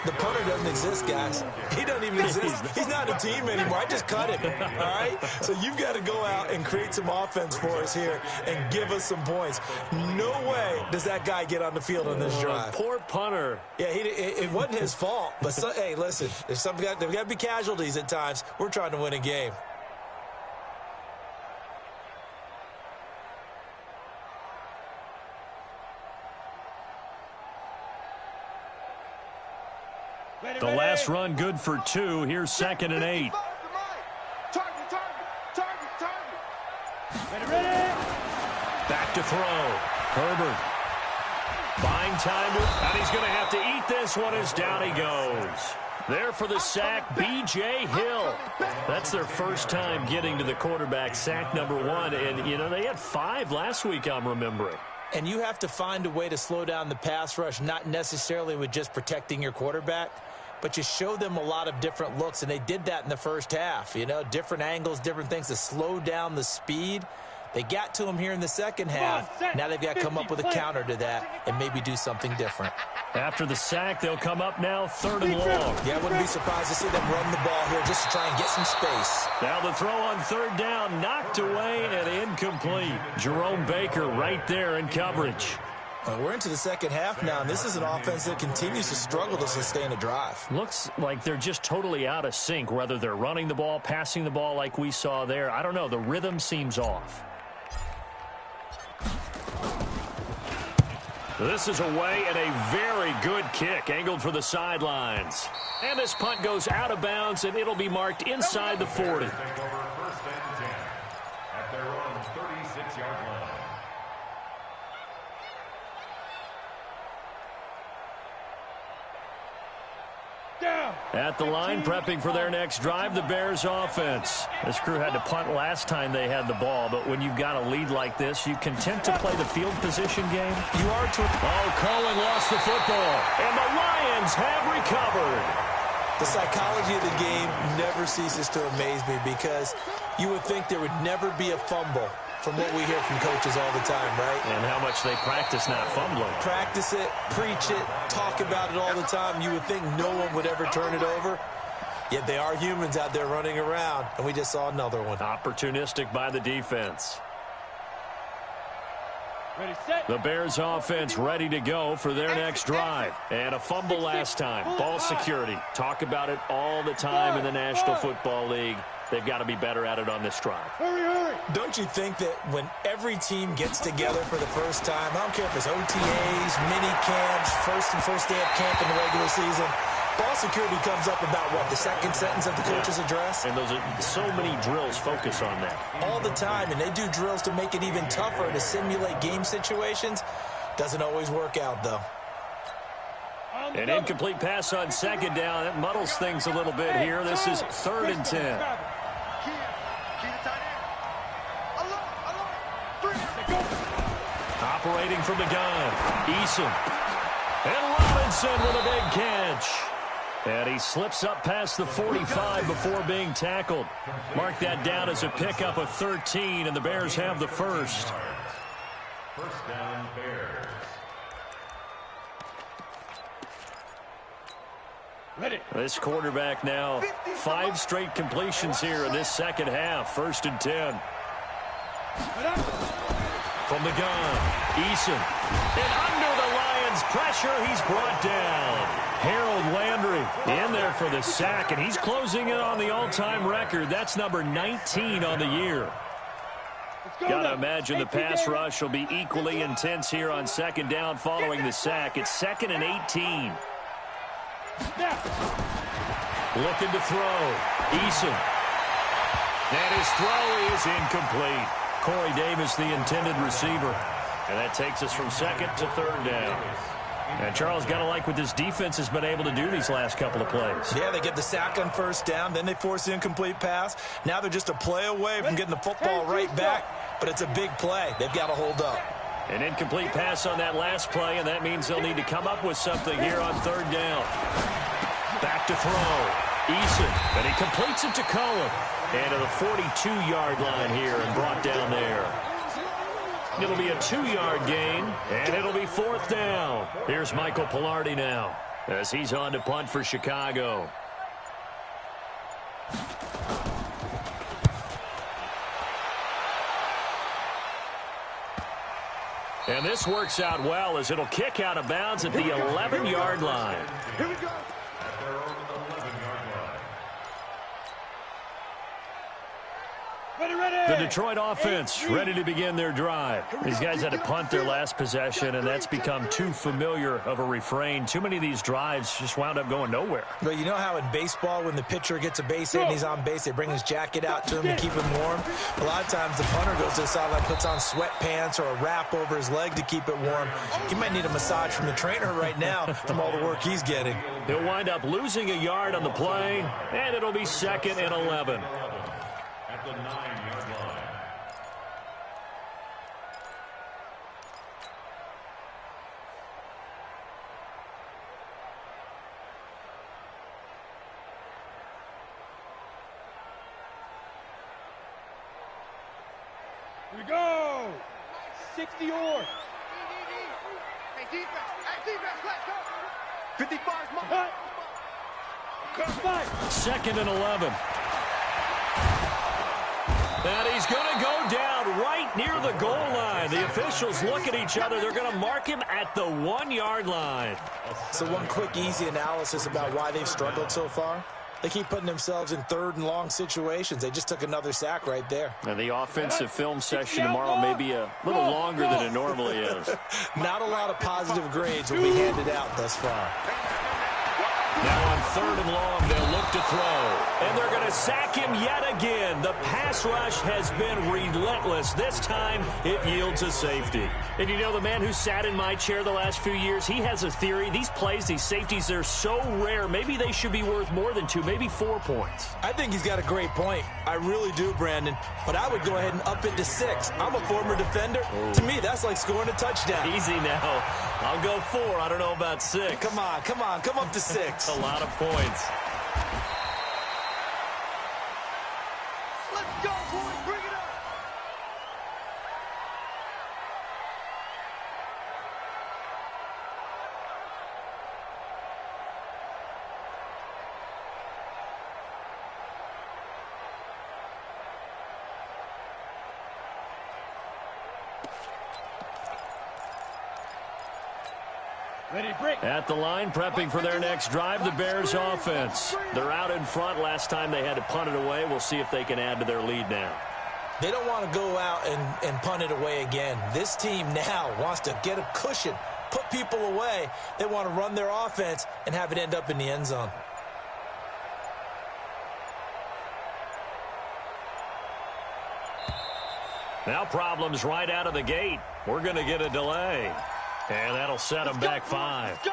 The punter doesn't exist, guys. He doesn't even exist. He's not a team anymore. I just cut him, all right? So you've got to go out and create some offense for us here and give us some points. No way does that guy get on the field on this drive. Poor punter. Yeah, it wasn't his fault. But, hey, listen, there's got to be casualties at times. We're trying to win a game. The last run good for 2. Here's 2nd and 8. Target. Back to throw. Herbert. Buying time, and he's going to have to eat this one as down he goes. There for the sack, B.J. Hill. That's their first time getting to the quarterback, sack number 1. And, you know, they had 5 last week, I'm remembering. And you have to find a way to slow down the pass rush, not necessarily with just protecting your quarterback. but you show them a lot of different looks, and they did that in the first half. You know, different angles, different things to slow down the speed. They got to him here in the second half. Now they've got to come up with a counter to that and maybe do something different. After the sack, they'll come up now 3rd and long. Yeah, I wouldn't be surprised to see them run the ball here just to try and get some space. Now the throw on 3rd down, knocked away and incomplete. Jerome Baker right there in coverage. We're into the second half now, and this is an offense that continues to struggle to sustain a drive. Looks like they're just totally out of sync, whether they're running the ball, passing the ball like we saw there. I don't know. The rhythm seems off. This is away and a very good kick angled for the sidelines. And this punt goes out of bounds, and it'll be marked inside the 40. Take over 1st and 10 at their own 36-yard line. At the line, prepping for their next drive, the Bears offense. This crew had to punt last time they had the ball, but when you've got a lead like this, you content to play the field position game? You are to... Oh, Cohen lost the football, and the Lions have recovered. The psychology of the game never ceases to amaze me because you would think there would never be a fumble from what we hear from coaches all the time, right? And how much they practice not fumbling. Practice it, preach it, talk about it all the time. You would think no one would ever turn it over. Yet they are humans out there running around, and we just saw another one. Opportunistic by the defense. Ready, set. The Bears offense ready to go for their next drive. And a fumble last time. Ball security. Talk about it all the time in the National Football League. They've got to be better at it on this drive. Hurry, hurry. Don't you think that when every team gets together for the first time, I don't care if it's OTAs, mini camps, first day of camp in the regular season, ball security comes up about what, the second sentence of the coach's address? And those are so many drills focus on that. All the time, and they do drills to make it even tougher to simulate game situations. Doesn't always work out, though. An incomplete pass on 2nd down. That muddles things a little bit here. This is 3rd and 10. Operating from the gun, Eason. And Robinson with a big catch. And he slips up past the 45 before being tackled. Mark that down as a pickup of 13, and the Bears have the first. 1st down, Bears. Ready. This quarterback now 5 straight completions here in this second half. 1st and 10. From the gun, Eason. And under the Lions' pressure, he's brought down. Harold Landry in there for the sack, and he's closing in on the all-time record. That's number 19 on the year. Got to imagine the pass rush will be equally intense here on 2nd down following the sack. It's 2nd and 18. Looking to throw. Eason. And his throw is incomplete. Corey Davis, the intended receiver. And that takes us from 2nd to 3rd down. And Charles, got to like what this defense has been able to do these last couple of plays. Yeah, they get the sack on 1st down, then they force the incomplete pass. Now they're just a play away from getting the football right back, but it's a big play. They've got to hold up. An incomplete pass on that last play, and that means they'll need to come up with something here on 3rd down. Back to throw. Eason, and he completes it to Cohen. And to the 42-yard line here and brought down there. It'll be a 2-yard gain, and it'll be 4th down. Here's Michael Pilardi now as he's on to punt for Chicago. And this works out well as it'll kick out of bounds at the 11-yard line. Here we go. At their own 11-yard line. Ready. The Detroit offense ready to begin their drive. These guys had to punt their last possession, and that's become too familiar of a refrain. Too many of these drives just wound up going nowhere. But you know how in baseball, when the pitcher gets a base hit and he's on base, they bring his jacket out to him to keep him warm? A lot of times the punter goes to the sideline, puts on sweatpants or a wrap over his leg to keep it warm. He might need a massage from the trainer right now from all the work he's getting. He'll wind up losing a yard on the play, and it'll be 2nd and 11. At the 9-yard line. Here we go. 60 or. Hey, defense. Hey, defense, let's go. 55 is Cut. Fight. 2nd and 11. And he's going to go down right near the goal line. The officials look at each other. They're going to mark him at the 1-yard line. So one quick, easy analysis about why they've struggled so far. They keep putting themselves in 3rd and long situations. They just took another sack right there. And the offensive film session tomorrow may be a little longer than it normally is. Not a lot of positive grades will be handed out thus far. Now on 3rd and long, they'll look to throw. And they're going to sack him yet again. The pass rush has been relentless. This time, it yields a safety. And you know, the man who sat in my chair the last few years, he has a theory. These plays, these safeties, they're so rare. Maybe they should be worth more than 2, maybe 4 points. I think he's got a great point. I really do, Brandon. But I would go ahead and up it to 6. I'm a former defender. Ooh. To me, that's like scoring a touchdown. Easy now. I'll go 4. I don't know about 6. Come on. Come up to 6. A lot of points. Let's go, boys. Bring it up. Ready, break. At the line, prepping for their next drive, the Bears offense. They're out in front. Last time they had to punt it away. We'll see if they can add to their lead now. They don't want to go out and punt it away again. This team now wants to get a cushion, put people away. They want to run their offense and have it end up in the end zone. Now problems right out of the gate. We're going to get a delay. And that'll set them back 5. Let's go.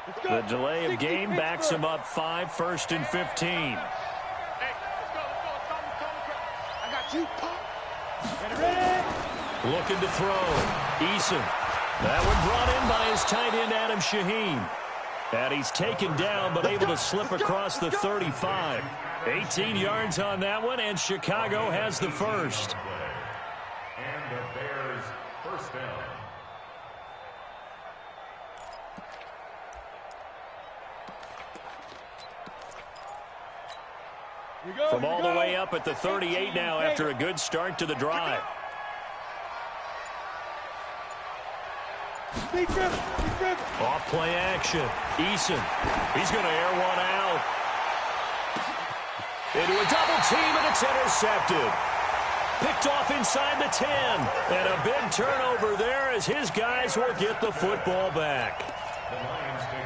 Let's go. The delay of 60 game backs them Pittsburgh. up 5, 1st and 15. Hey, let's go. I got you, punk. Ready. Looking to throw. Eason. That one brought in by his tight end, Adam Shaheen. And he's taken down, but able to slip across the 35. 18 yards on that one, and Chicago has the first. And the Bears first down. Here we go. From here we all the go. way up at the 38 now after a good start to the drive. Deep rip. Off play action. Eason. He's going to air one out. Into a double team, and it's intercepted. Picked off inside the 10. And a big turnover there as his guys will get the football back.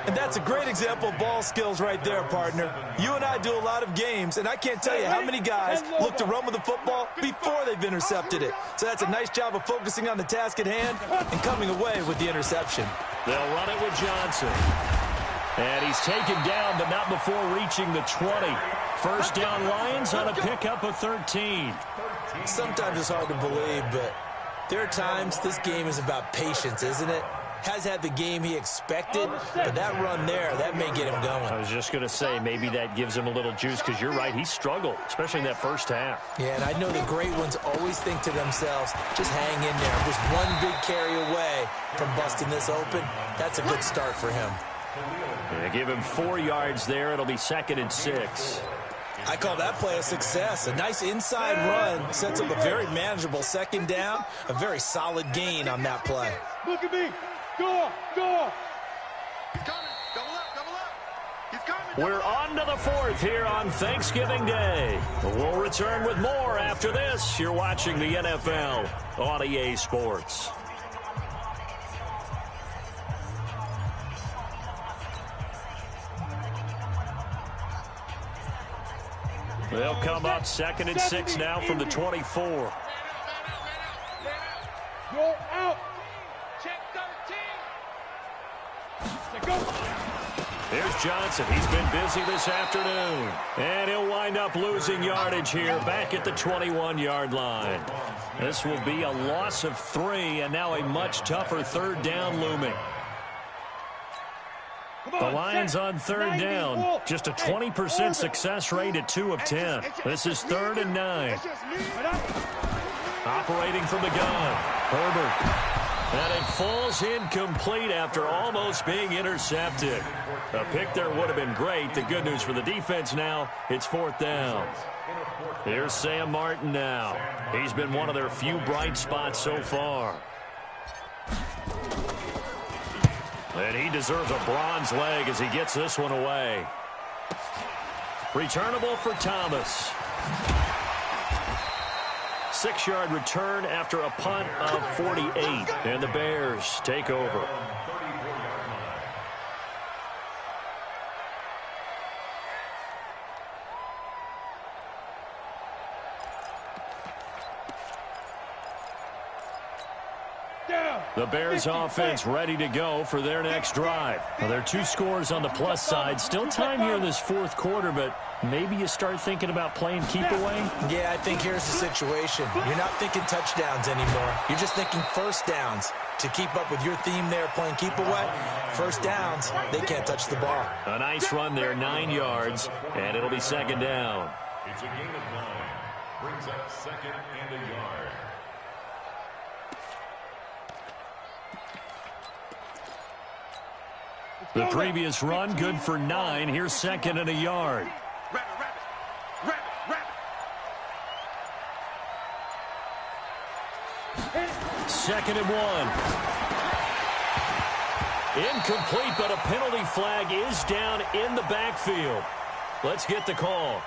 And that's a great example of ball skills right there, partner. You and I do a lot of games, and I can't tell you how many guys look to run with the football before they've intercepted it. So that's a nice job of focusing on the task at hand and coming away with the interception. They'll run it with Johnson. And he's taken down, but not before reaching the 20. First down Lions on a pickup of 13. Sometimes it's hard to believe, but there are times this game is about patience, isn't it? Has had the game he expected, but that run there, that may get him going. I was just going to say, maybe that gives him a little juice, because you're right, he struggled, especially in that first half. Yeah, and I know the great ones always think to themselves, just hang in there. Just one big carry away from busting this open. That's a good start for him. Yeah, give him 4 yards there. It'll be 2nd and 6. I call that play a success. A nice inside run sets up a very manageable second down. A very solid gain on that play. Look at me. Go. He's coming. Double up. He's coming. We're on to the 4th here on Thanksgiving Day. We'll return with more after this. You're watching the NFL on EA Sports. They'll come up 2nd and 6 now from the 24. Go out. Check 13. Go. Here's Johnson. He's been busy this afternoon. And he'll wind up losing yardage here back at the 21-yard line. This will be a loss of 3, and now a much tougher 3rd down looming. The Lions on third down. Just a 20% success rate at 2 of 10. This is 3rd and 9. Operating from the gun. Herbert. And it falls incomplete after almost being intercepted. A pick there would have been great. The good news for the defense now, it's 4th down. Here's Sam Martin now. He's been one of their few bright spots so far. And he deserves a bronze leg as he gets this one away. Returnable for Thomas. 6-yard return after a punt of 48. And the Bears take over. The Bears offense ready to go for their next drive. Well, there are 2 scores on the plus side. Still time here in this 4th quarter, but maybe you start thinking about playing keep away? Yeah, I think here's the situation. You're not thinking touchdowns anymore. You're just thinking first downs. To keep up with your theme there, playing keep away, first downs, they can't touch the ball. A nice run there, 9 yards, and it'll be 2nd down. It's a gain of 9. Brings up 2nd and a yard. The previous run, good for 9. Here's 2nd and a yard. 2nd and 1. Incomplete, but a penalty flag is down in the backfield. Let's get the call.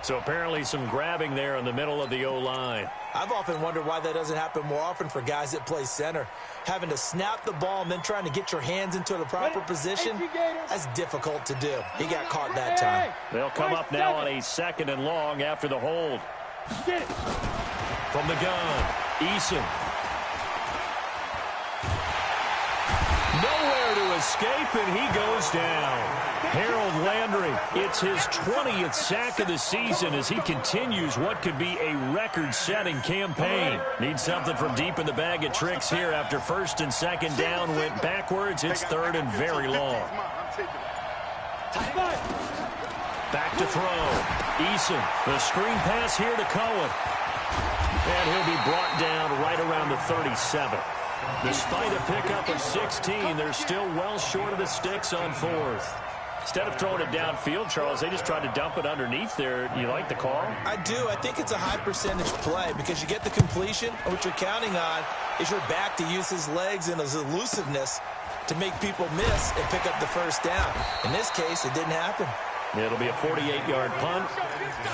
So apparently some grabbing there in the middle of the O-line. I've often wondered why that doesn't happen more often for guys that play center. Having to snap the ball and then trying to get your hands into the proper position, that's difficult to do. He got caught that time. They'll come up now on a 2nd and long after the hold. From the gun, Eason. Nowhere to escape, and he goes down. Harold Landry, it's his 20th sack of the season as he continues what could be a record-setting campaign. Needs something from deep in the bag of tricks here after 1st and 2nd down went backwards. It's 3rd and very long. Back to throw. Eason, the screen pass here to Cohen. And he'll be brought down right around the 37. Despite a pickup of 16, they're still well short of the sticks on 4th. Instead of throwing it downfield, Charles, they just tried to dump it underneath there. You like the call? I do. I think it's a high percentage play because you get the completion, and what you're counting on is your back to use his legs and his elusiveness to make people miss and pick up the 1st down. In this case, it didn't happen. It'll be a 48-yard punt,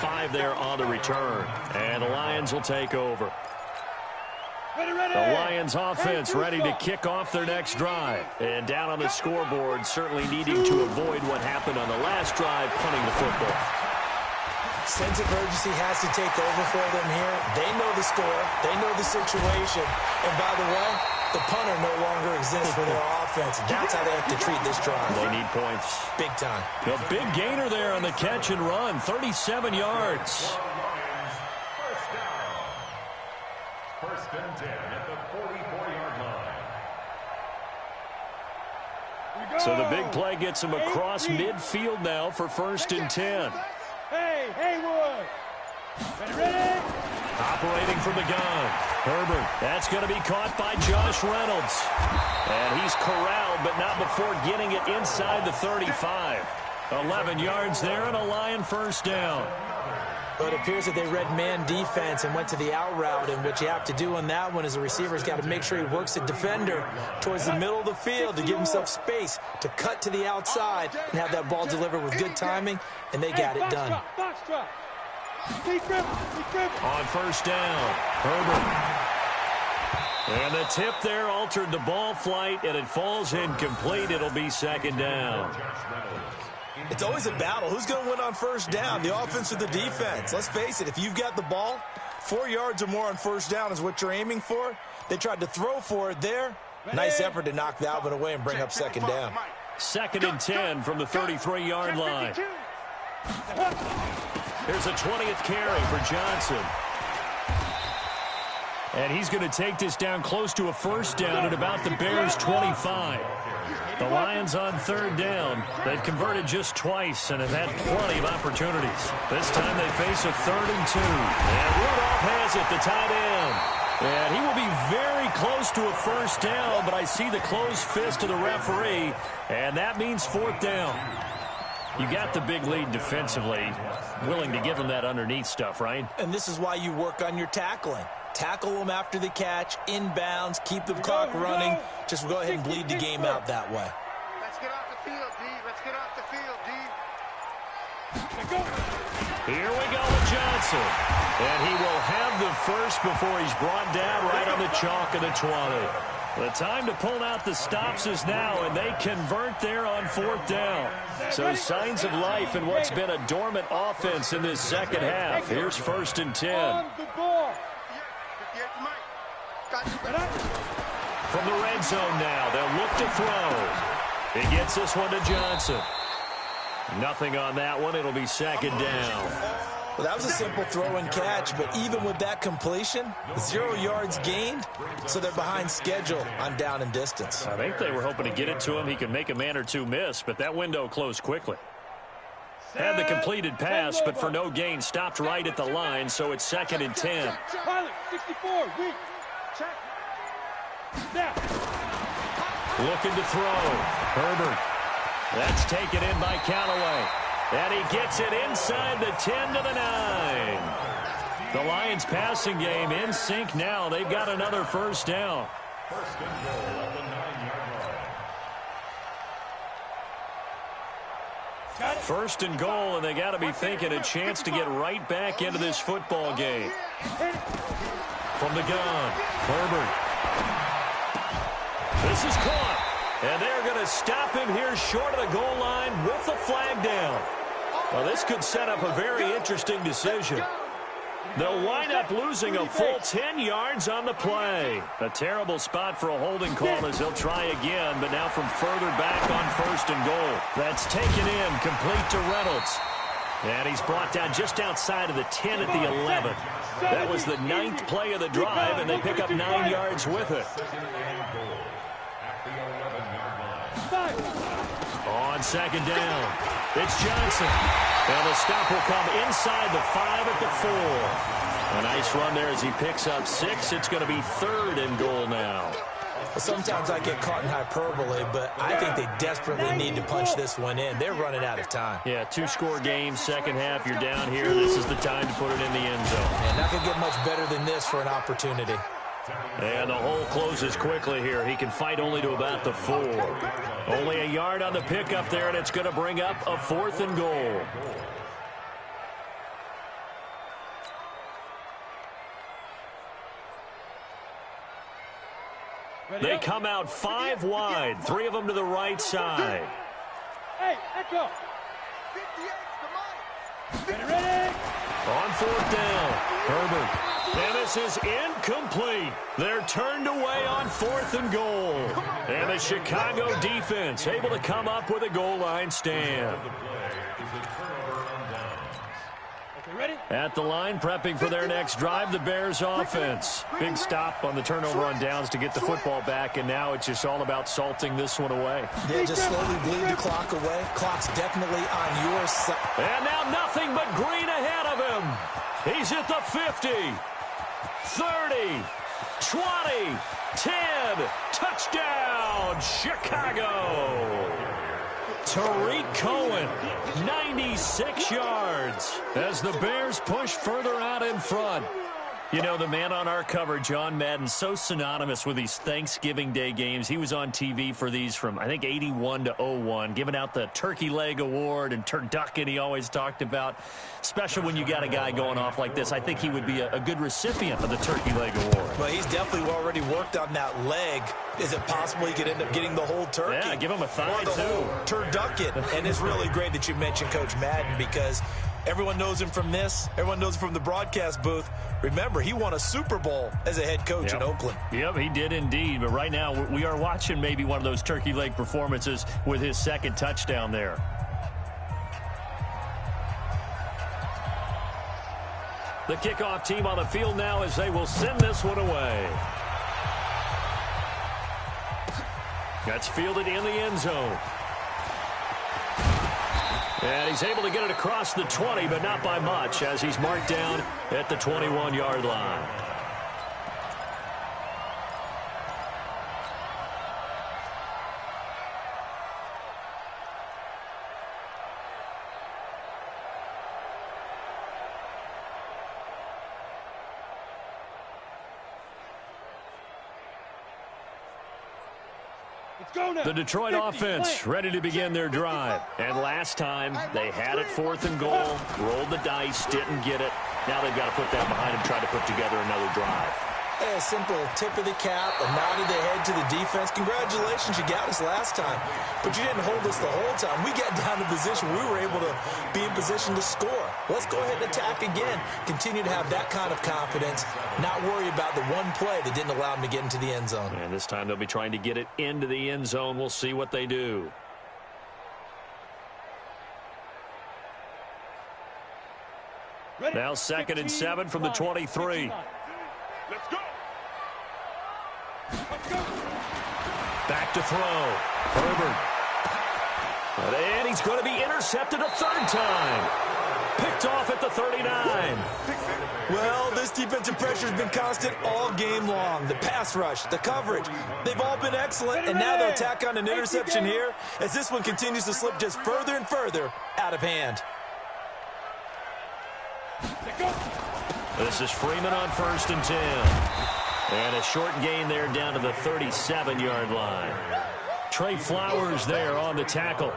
5 there on the return, and the Lions will take over. The Lions offense ready to kick off their next drive. And down on the scoreboard, certainly needing to avoid what happened on the last drive, punting the football. Sense of urgency has to take over for them here. They know the score. They know the situation. And by the way, the punter no longer exists for their offense. That's how they have to treat this drive. They need points. Big time. A big gainer there on the catch and run, 37 yards. First and 10 at the 44-yard line. So the big play gets him across midfield now for 1st and 10. Hey, Haywood. Ready? Operating from the gun. Herbert, that's going to be caught by Josh Reynolds. And he's corralled, but not before getting it inside the 35. 11 yards there and a Lion 1st down. But it appears that they read man defense and went to the out route, and what you have to do on that one is the receiver's got to make sure he works the defender towards the middle of the field to give himself space to cut to the outside and have that ball delivered with good timing, and they got it done. On 1st down, Herbert. And the tip there altered the ball flight, and it falls incomplete. It'll be 2nd down. It's always a battle. Who's going to win on 1st down, the offense or the defense? Let's face it, if you've got the ball, 4 yards or more on 1st down is what you're aiming for. They tried to throw for it there. Nice effort to knock that one away and bring up 2nd down. 2nd and 10 from the 33-yard line. Here's a 20th carry for Johnson. And he's going to take this down close to a first down at about the Bears' 25. The Lions on third down. They've converted just twice and have had plenty of opportunities. This time they face a 3rd and 2. And Rudolph has it, the tight end. And he will be very close to a first down, but I see the closed fist of the referee, and that means 4th down. You got the big lead defensively, willing to give him that underneath stuff, right? And this is why you work on your tackling. Tackle them after the catch, inbounds, keep the clock running. Just go ahead and bleed the game out that way. Let's get off the field, D. Let's get off the field, D. Here we go with Johnson. And he will have the first before he's brought down right on the chalk of the 20. The time to pull out the stops is now, and they convert there on 4th down. So signs of life in what's been a dormant offense in this second half. Here's 1st and 10. From the red zone now, they'll look to throw. He gets this one to Johnson. Nothing on that one. It'll be 2nd down. Well, that was a simple throw and catch, but even with that completion, 0 yards gained, so they're behind schedule on down and distance. I think they were hoping to get it to him. He could make a man or two miss, but that window closed quickly. Had the completed pass, but for no gain, stopped right at the line, so it's 2nd and 10. Pilot, 64, weak. Check. Snap. Looking to throw. Herbert. That's taken in by Callaway. And he gets it inside the 10 to the 9. The Lions passing game in sync now. They've got another first down. First and goal at the 9-yard line. First and goal, and they got to be thinking a chance to get right back into this football game. From the gun, Herbert. This is caught. And they're going to stop him here short of the goal line with the flag down. Well, this could set up a very interesting decision. They'll wind up losing a full 10 yards on the play. A terrible spot for a holding call as they'll try again, but now from further back on 1st and goal. That's taken in, complete to Reynolds. And he's brought down just outside of the 10 at the 11. That was the 9th play of the drive, and they pick up 9 yards with it. On 2nd down, it's Johnson. And the stop will come inside the 5 at the 4. A nice run there as he picks up 6. It's going to be 3rd and goal now. Well, sometimes I get caught in hyperbole, but I think they desperately need to punch this one in. They're running out of time. Yeah, 2-score game, second half. You're down here. This is the time to put it in the end zone. And not going to get much better than this for an opportunity. And the hole closes quickly here. He can fight only to about the 4. Only a yard on the pickup there, and it's going to bring up a 4th and goal. They come out 5 wide, 3 of them to the right side. Hey, echo. 58, ready? On 4th down, Herbert. And this is incomplete. They're turned away on 4th and goal. And the Chicago defense able to come up with a goal line stand. Ready? At the line, prepping for their next drive, the Bears offense. Big stop on the turnover on downs to get the football back, and now it's just all about salting this one away. Yeah, just slowly bleed the clock away. Clock's definitely on your side. And now nothing but green ahead of him. He's at the 50, 30, 20, 10. Touchdown, Chicago. Tariq Cohen, 96 yards as the Bears push further out in front. You know, the man on our cover, John Madden, so synonymous with these Thanksgiving Day games. He was on TV for these from, I think, 81 to 01, giving out the Turkey Leg Award and turducken he always talked about. Special when you got a guy going off like this. I think he would be a good recipient of the Turkey Leg Award. Well, he's definitely already worked on that leg. Is it possible he could end up getting the whole turkey? Yeah, give him a thigh, or the whole turducken. And it's really great that you mentioned Coach Madden, because everyone knows him from this. Everyone knows him from the broadcast booth. Remember, he won a Super Bowl as a head coach in Oakland. Yep, he did indeed. But right now, we are watching maybe one of those turkey leg performances with his second touchdown there. The kickoff team on the field now as they will send this one away. That's fielded in the end zone. And he's able to get it across the 20, but not by much, as he's marked down at the 21-yard line. The Detroit offense ready to begin their drive. And last time, they had it 4th and goal, rolled the dice, didn't get it. Now they've got to put that behind them, try to put together another drive. A simple tip of the cap, a nod of the head to the defense. Congratulations, you got us last time. But you didn't hold us the whole time. We got down to position. We were able to be in position to score. Let's go ahead and attack again. Continue to have that kind of confidence. Not worry about the one play that didn't allow them to get into the end zone. And this time they'll be trying to get it into the end zone. We'll see what they do. Now 2nd and 7 from the 23. Let's go. Back to throw. Herbert. And he's going to be intercepted a 3rd time. Picked off at the 39. Well, this defensive pressure has been constant all game long. The pass rush, the coverage, they've all been excellent. And now they'll tack on an interception here as this one continues to slip just further and further out of hand. This is Freeman on 1st and 10. And a short gain there down to the 37-yard line. Trey Flowers there on the tackle.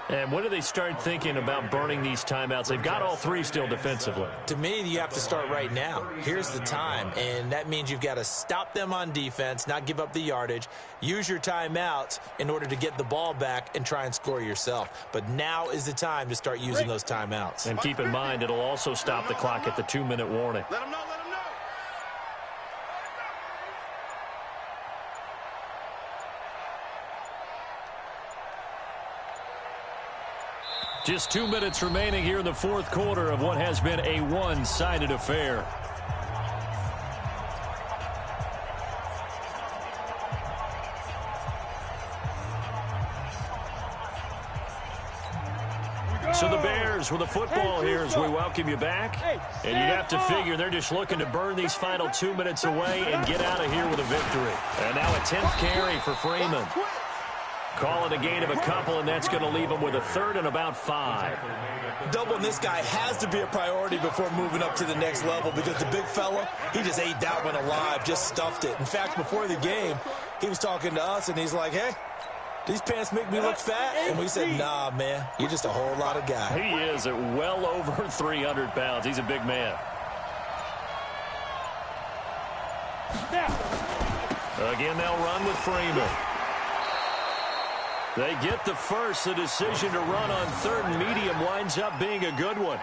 And when do they start thinking about burning these timeouts? They've got all 3 still defensively. To me, you have to start right now. Here's the time, and that means you've got to stop them on defense, not give up the yardage, use your timeouts in order to get the ball back and try and score yourself. But now is the time to start using those timeouts. And keep in mind, it'll also stop the clock at the 2-minute warning. Let him know, let him know. Just 2 minutes remaining here in the 4th quarter of what has been a one-sided affair. So the Bears with the football here as we welcome you back. And you have to figure they're just looking to burn these final 2 minutes away and get out of here with a victory. And now a 10th carry for Freeman. Call it a gain of a couple, and that's going to leave them with a 3rd and about 5. Doubling this guy has to be a priority before moving up to the next level because the big fella, he just ate that one alive, just stuffed it. In fact, before the game, he was talking to us, and he's like, hey, these pants make me look fat? And we said, nah, man, you're just a whole lot of guy. He is at well over 300 pounds. He's a big man. Again, they'll run with Freeman. They get the first. The decision to run on 3rd and medium winds up being a good one.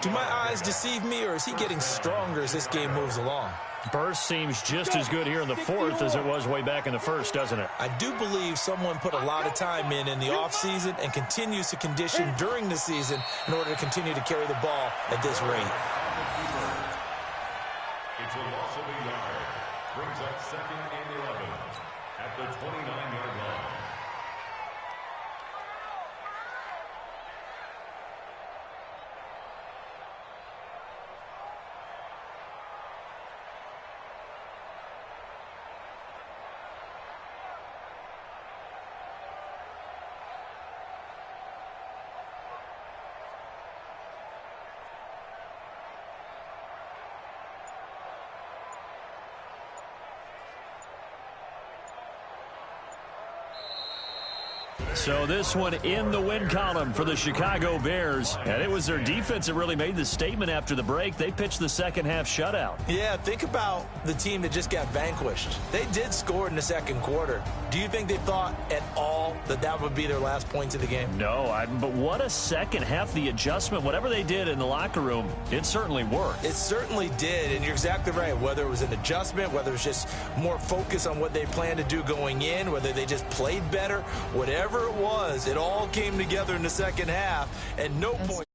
Do my eyes deceive me, or is he getting stronger as this game moves along? Burst seems just as good here in the 4th as it was way back in the 1st, doesn't it? I do believe someone put a lot of time in the offseason and continues to condition during the season in order to continue to carry the ball at this rate. It's a loss of a yard. Brings up 2nd and 11 at the 29-yard line. So this one in the win column for the Chicago Bears. And it was their defense that really made the statement after the break. They pitched the second half shutout. Yeah, think about the team that just got vanquished. They did score in the 2nd quarter. Do you think they thought at all that that would be their last points of the game? No, but what a second half. The adjustment, whatever they did in the locker room, it certainly worked. It certainly did, and you're exactly right. Whether it was an adjustment, whether it was just more focus on what they planned to do going in, whether they just played better, whatever it was, it all came together in the second half, and no point.